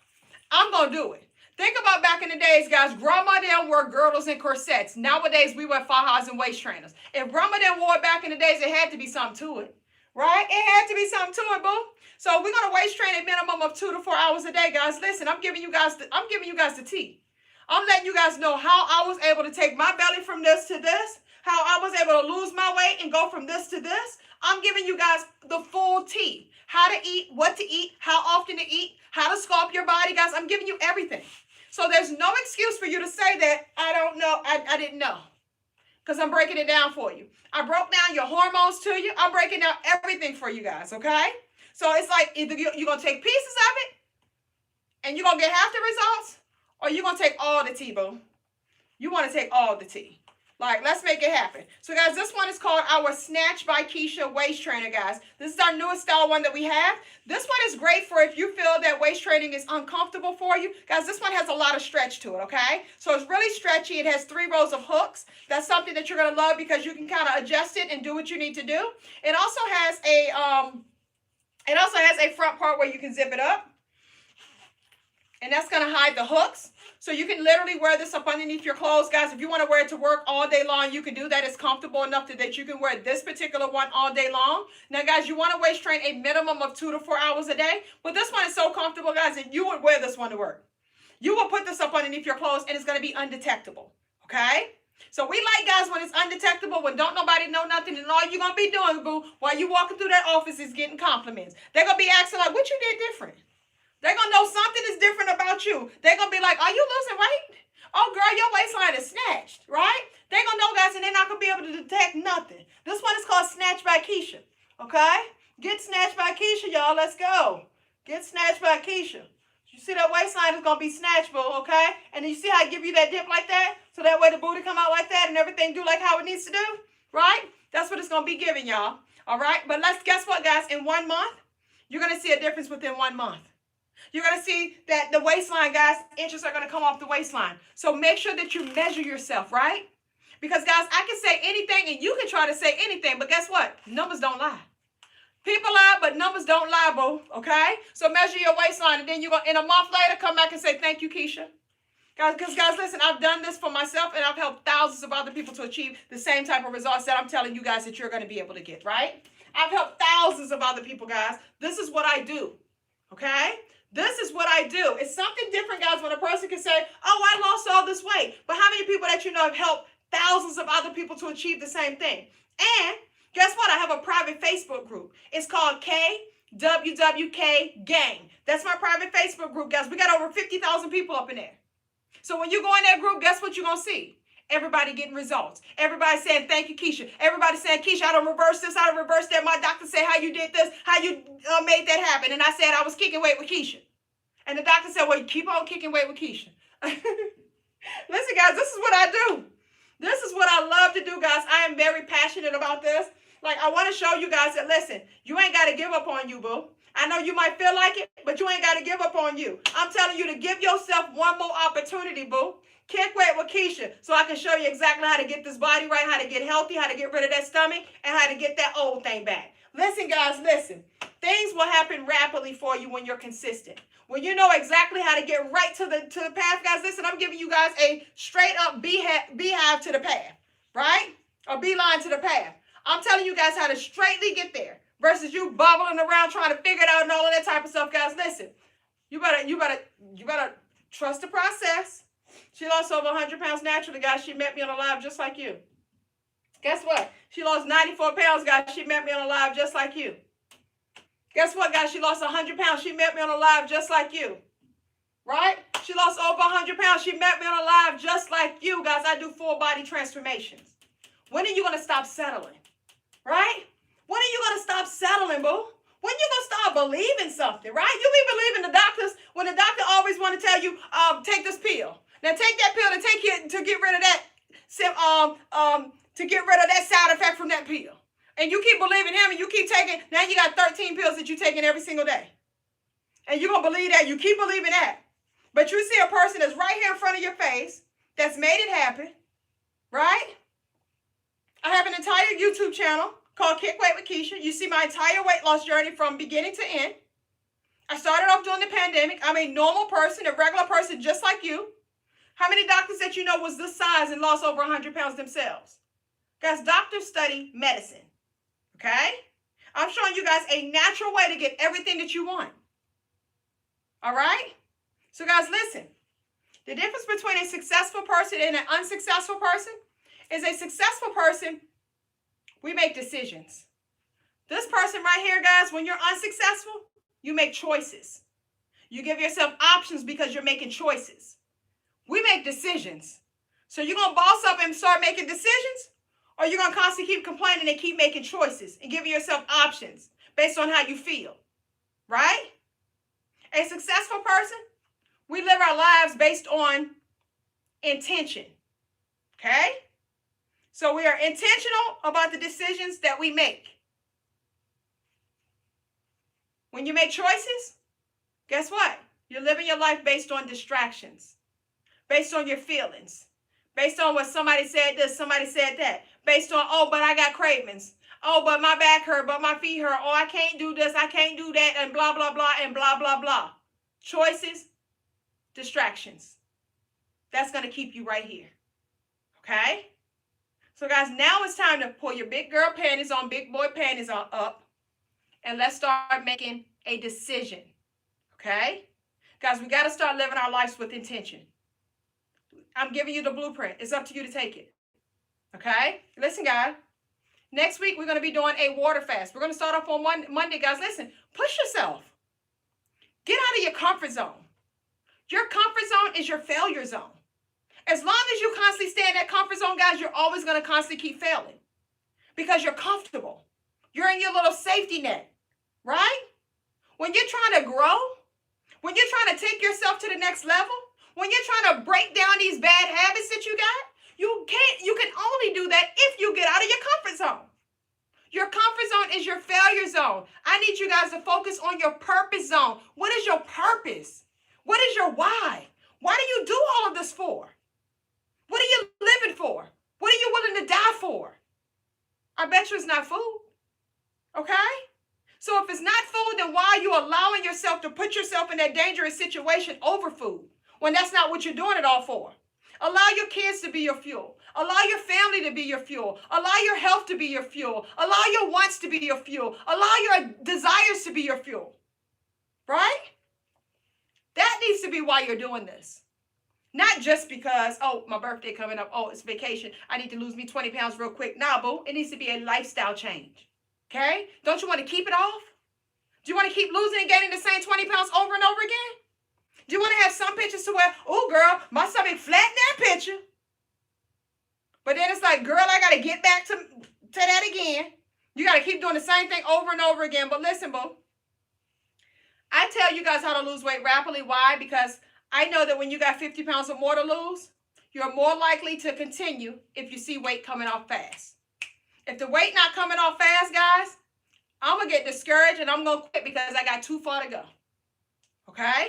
I'm going to do it. Think about back in the days, guys. Grandma didn't wear girdles and corsets. Nowadays, we wear fajas and waist trainers. If grandma didn't wear it back in the days, it had to be something to it, right? It had to be something to it, boo. So we're going to waist train a minimum of 2 to 4 hours a day, guys. Listen, I'm giving you guys the tea. I'm letting you guys know how I was able to take my belly from this to this, how I was able to lose my weight and go from this to this. I'm giving you guys the full tea. How to eat, what to eat, how often to eat, how to sculpt your body, guys. I'm giving you everything. So there's no excuse for you to say that I don't know, I didn't know. Because I'm breaking it down for you. I broke down your hormones to you. I'm breaking down everything for you guys, okay? So it's like either you're going to take pieces of it and you're going to get half the results, or you're going to take all the tea, boo. You want to take all the tea. Like, let's make it happen. So, guys, this one is called our Snatch by Keisha Waist Trainer, guys. This is our newest style one that we have. This one is great for if you feel that waist training is uncomfortable for you. Guys, this one has a lot of stretch to it, okay? So, it's really stretchy. It has 3 rows of hooks. That's something that you're going to love because you can kind of adjust it and do what you need to do. It also has a front part where you can zip it up. And that's going to hide the hooks. So you can literally wear this up underneath your clothes, guys. If you want to wear it to work all day long, you can do that. It's comfortable enough that you can wear this particular one all day long. Now, guys, you want to waist train a minimum of 2 to 4 hours a day. But this one is so comfortable, guys, that you would wear this one to work. You will put this up underneath your clothes, and it's going to be undetectable, okay? So we like, guys, when it's undetectable, when don't nobody know nothing, and all you're going to be doing, boo, while you walking through that office is getting compliments. They're going to be asking, like, what you did different? They're going to know something is different about you. They're going to be like, are you losing weight? Oh, girl, your waistline is snatched, right? They're going to know, guys, and they're not going to be able to detect nothing. This one is called Snatch by Keisha, okay? Get snatched by Keisha, y'all. Let's go. Get snatched by Keisha. You see that waistline is going to be snatchable, okay? And you see how I give you that dip like that? So that way the booty come out like that and everything do like how it needs to do, right? That's what it's going to be giving, y'all, all right? But guess what, guys? In 1 month, you're going to see a difference within 1 month. You're going to see that the waistline, guys, inches are going to come off the waistline. So make sure that you measure yourself, right? Because, guys, I can say anything and you can try to say anything, but guess what? Numbers don't lie. People lie, but numbers don't lie, boo, okay? So measure your waistline, and then you're going to, in a month later, come back and say, thank you, Keisha. Guys, because, guys, listen, I've done this for myself, and I've helped thousands of other people to achieve the same type of results that I'm telling you guys that you're going to be able to get, right? I've helped thousands of other people, guys. This is what I do, okay? This is what I do. It's something different, guys, when a person can say, oh, I lost all this weight. But how many people that you know have helped thousands of other people to achieve the same thing. And guess what? I have a private Facebook group. It's called KWWK Gang. That's my private Facebook group, guys. We got over 50,000 people up in there. So when you go in that group, guess what you're going to see? Everybody getting results. Everybody saying, thank you, Keisha. Everybody saying, Keisha, I don't reverse this. I don't reverse that. My doctor said how you did this, how you made that happen. And I said I was kicking weight with Keisha. And the doctor said, well, you keep on kicking weight with Keisha. Listen, guys, this is what I do. This is what I love to do, guys. I am very passionate about this. Like, I want to show you guys that, listen, you ain't got to give up on you, boo. I know you might feel like it, but you ain't got to give up on you. I'm telling you to give yourself one more opportunity, boo. Kick weight with Keisha, so I can show you exactly how to get this body right, how to get healthy, how to get rid of that stomach, and how to get that old thing back. Listen, guys, listen. Things will happen rapidly for you when you're consistent. When you know exactly how to get right to the path, guys, listen, I'm giving you guys a straight up beehive to the path, right? A beeline to the path. I'm telling you guys how to straightly get there versus you bobbling around trying to figure it out and all of that type of stuff, guys. Listen, you better trust the process. She lost over 100 pounds naturally, guys. She met me on a live just like you. Guess what? She lost 94 pounds, guys. She met me on a live just like you. Guess what, guys? She lost 100 pounds. She met me on a live just like you. Right? She lost over 100 pounds. She met me on a live just like you, guys. I do full body transformations. When are you going to stop settling? Right? When are you going to stop settling, boo? When you going to start believing something, right? You be believing the doctors when the doctor always want to tell you, take this pill. Now take that pill to get rid of that, to get rid of that side effect from that pill. And you keep believing him and you keep taking, now you got 13 pills that you're taking every single day. And you're going to believe that. You keep believing that. But you see a person that's right here in front of your face that's made it happen, right? I have an entire YouTube channel called Kick Weight with Keisha. You see my entire weight loss journey from beginning to end. I started off during the pandemic. I'm a normal person, a regular person just like you. How many doctors that you know was this size and lost over 100 pounds themselves? Guys, doctors study medicine, okay? I'm showing you guys a natural way to get everything that you want, all right? So guys, listen. The difference between a successful person and an unsuccessful person is a successful person, we make decisions. This person right here, guys, when you're unsuccessful, you make choices. You give yourself options because you're making choices. We make decisions. So you're going to boss up and start making decisions, or you're going to constantly keep complaining and keep making choices and giving yourself options based on how you feel, right? A successful person, we live our lives based on intention, okay? So we are intentional about the decisions that we make. When you make choices, guess what? You're living your life based on distractions, based on your feelings, based on what somebody said this, somebody said that, based on, oh, but I got cravings. Oh, but my back hurt, but my feet hurt. Oh, I can't do this, I can't do that, and blah, blah, blah, and blah, blah, blah. Choices, distractions. That's going to keep you right here, okay? So, guys, now it's time to pull your big girl panties on, big boy panties on up, and let's start making a decision, okay? Guys, we got to start living our lives with intention. I'm giving you the blueprint. It's up to you to take it, okay? Listen, guys. Next week, we're going to be doing a water fast. We're going to start off on Monday, guys. Listen, push yourself. Get out of your comfort zone. Your comfort zone is your failure zone. As long as you constantly stay in that comfort zone, guys, you're always going to constantly keep failing because you're comfortable. You're in your little safety net, right? When you're trying to grow, when you're trying to take yourself to the next level, when you're trying to break down these bad habits that you got, you can only do that if you get out of your comfort zone. Your comfort zone is your failure zone. I need you guys to focus on your purpose zone. What is your purpose? What is your why? Why do you do all of this for? What are you living for? What are you willing to die for? I bet you it's not food, okay? So if it's not food, then why are you allowing yourself to put yourself in that dangerous situation over food when that's not what you're doing it all for? Allow your kids to be your fuel. Allow your family to be your fuel. Allow your health to be your fuel. Allow your wants to be your fuel. Allow your desires to be your fuel, right? That needs to be why you're doing this. Not just because, oh, my birthday coming up, oh, it's vacation, I need to lose me 20 pounds real quick. Nah, boo, it needs to be a lifestyle change. Okay? Don't you want to keep it off? Do you want to keep losing and gaining the same 20 pounds over and over again? Do you want to have some pictures to where, oh, girl, my stomach flat in that picture? But then it's like, girl, I got to get back to that again. You got to keep doing the same thing over and over again. But listen, boo, I tell you guys how to lose weight rapidly. Why? Because I know that when you got 50 pounds or more to lose, you're more likely to continue if you see weight coming off fast. If the weight not coming off fast, guys, I'm going to get discouraged and I'm going to quit because I got too far to go. Okay?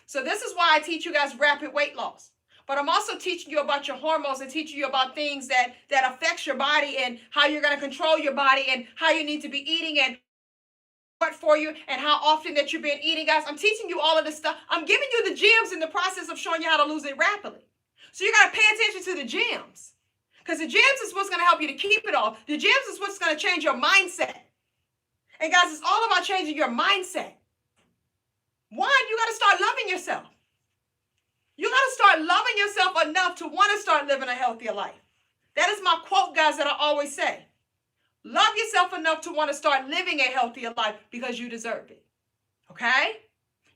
So this is why I teach you guys rapid weight loss. But I'm also teaching you about your hormones and teaching you about things that affects your body and how you're going to control your body and how you need to be eating and what for you and how often that you've been eating, guys. I'm teaching you all of this stuff. I'm giving you the gems in the process of showing you how to lose it rapidly. So you got to pay attention to the gems. Because the gems is what's going to help you to keep it off. The gems is what's going to change your mindset. And guys, it's all about changing your mindset. One, you got to start loving yourself. You got to start loving yourself enough to want to start living a healthier life. That is my quote, guys, that I always say. Love yourself enough to want to start living a healthier life because you deserve it. Okay?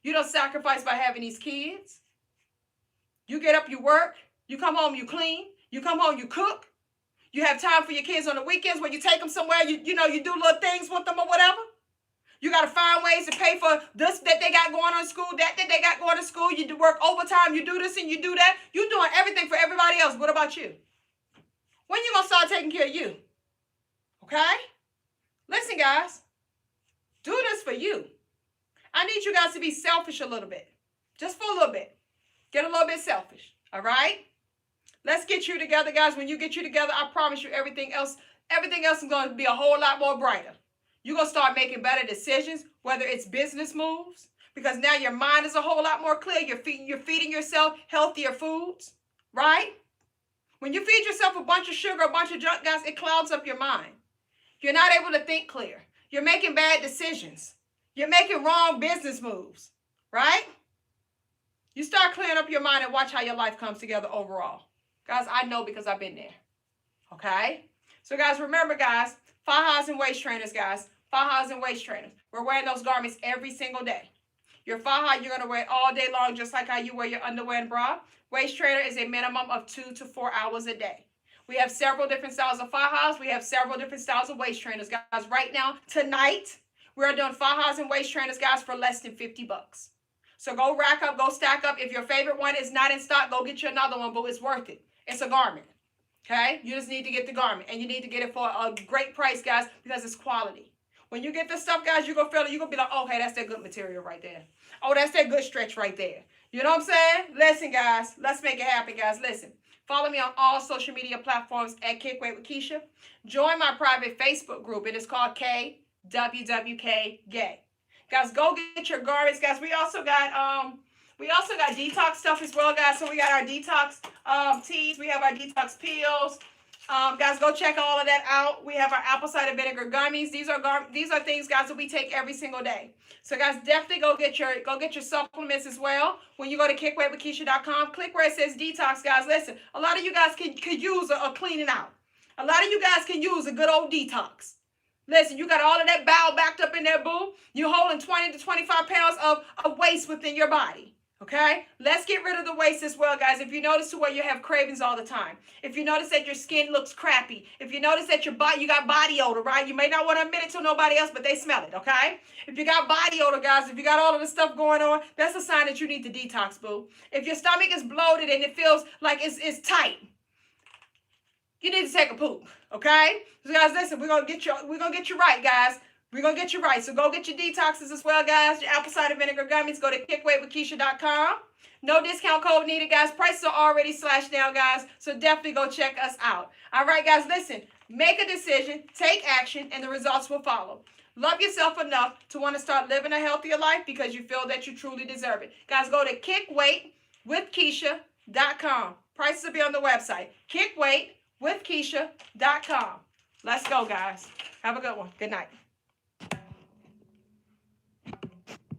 You don't sacrifice by having these kids. You get up, you work. You come home, you clean. You come home, you cook. You have time for your kids on the weekends when you take them somewhere. You do little things with them or whatever. You got to find ways to pay for this that they got going on in school, that they got going to school. You do work overtime. You do this and you do that. You're doing everything for everybody else. What about you? When you going to start taking care of you? Okay? Listen, guys. Do this for you. I need you guys to be selfish a little bit. Just for a little bit. Get a little bit selfish. All right? Let's get you together, guys. When you get you together, I promise you everything else is going to be a whole lot more brighter. You're going to start making better decisions, whether it's business moves, because now your mind is a whole lot more clear. You're feeding yourself healthier foods, right? When you feed yourself a bunch of sugar, a bunch of junk, guys, it clouds up your mind. You're not able to think clear. You're making bad decisions. You're making wrong business moves, right? You start clearing up your mind and watch how your life comes together overall. Guys, I know because I've been there, okay? So, guys, remember, guys, fajas and waist trainers, guys. Fajas and waist trainers. We're wearing those garments every single day. Your faja, you're going to wear it all day long, just like how you wear your underwear and bra. Waist trainer is a minimum of 2 to 4 hours a day. We have several different styles of fajas. We have several different styles of waist trainers, guys. Right now, tonight, we're doing fajas and waist trainers, guys, for less than $50. So go rack up, go stack up. If your favorite one is not in stock, go get you another one, but it's worth it. It's a garment. Okay? You just need to get the garment, and you need to get it for a great price, guys, because it's quality. When you get this stuff, guys, you're going to feel it. You're going to be like, okay, that's that good material right there. Oh, that's that good stretch right there. You know what I'm saying? Listen, guys, let's make it happen, guys. Listen, follow me on all social media platforms at Kick Weight with Keisha. Join my private Facebook group. It is called KWWK Gay. Guys, go get your garments, guys. We also got detox stuff as well, guys. So we got our detox teas. We have our detox pills. Guys, go check all of that out. We have our apple cider vinegar gummies. These are things, guys, that we take every single day. So, guys, definitely go get your supplements as well. When you go to kickweightwithkeisha.com, click where it says detox, guys. Listen, a lot of you guys could use a cleaning out. A lot of you guys can use a good old detox. Listen, you got all of that bowel backed up in there, boo. You're holding 20 to 25 pounds of waste within your body. Okay? Let's get rid of the waste as well, guys. If you notice to where you have cravings all the time. If you notice that your skin looks crappy. If you notice that you got body odor, right? You may not want to admit it to nobody else, but they smell it, okay? If you got body odor, guys, if you got all of this stuff going on, that's a sign that you need to detox, boo. If your stomach is bloated and it feels like it's tight, you need to take a poop, okay? So, guys, listen, we're gonna get you right, guys. We're going to get you right. So go get your detoxes as well, guys. Your apple cider vinegar gummies. Go to kickweightwithkeisha.com. No discount code needed, guys. Prices are already slashed down, guys. So definitely go check us out. All right, guys, listen. Make a decision. Take action, and the results will follow. Love yourself enough to want to start living a healthier life because you feel that you truly deserve it. Guys, go to kickweightwithkeisha.com. Prices will be on the website. kickweightwithkeisha.com. Let's go, guys. Have a good one. Good night.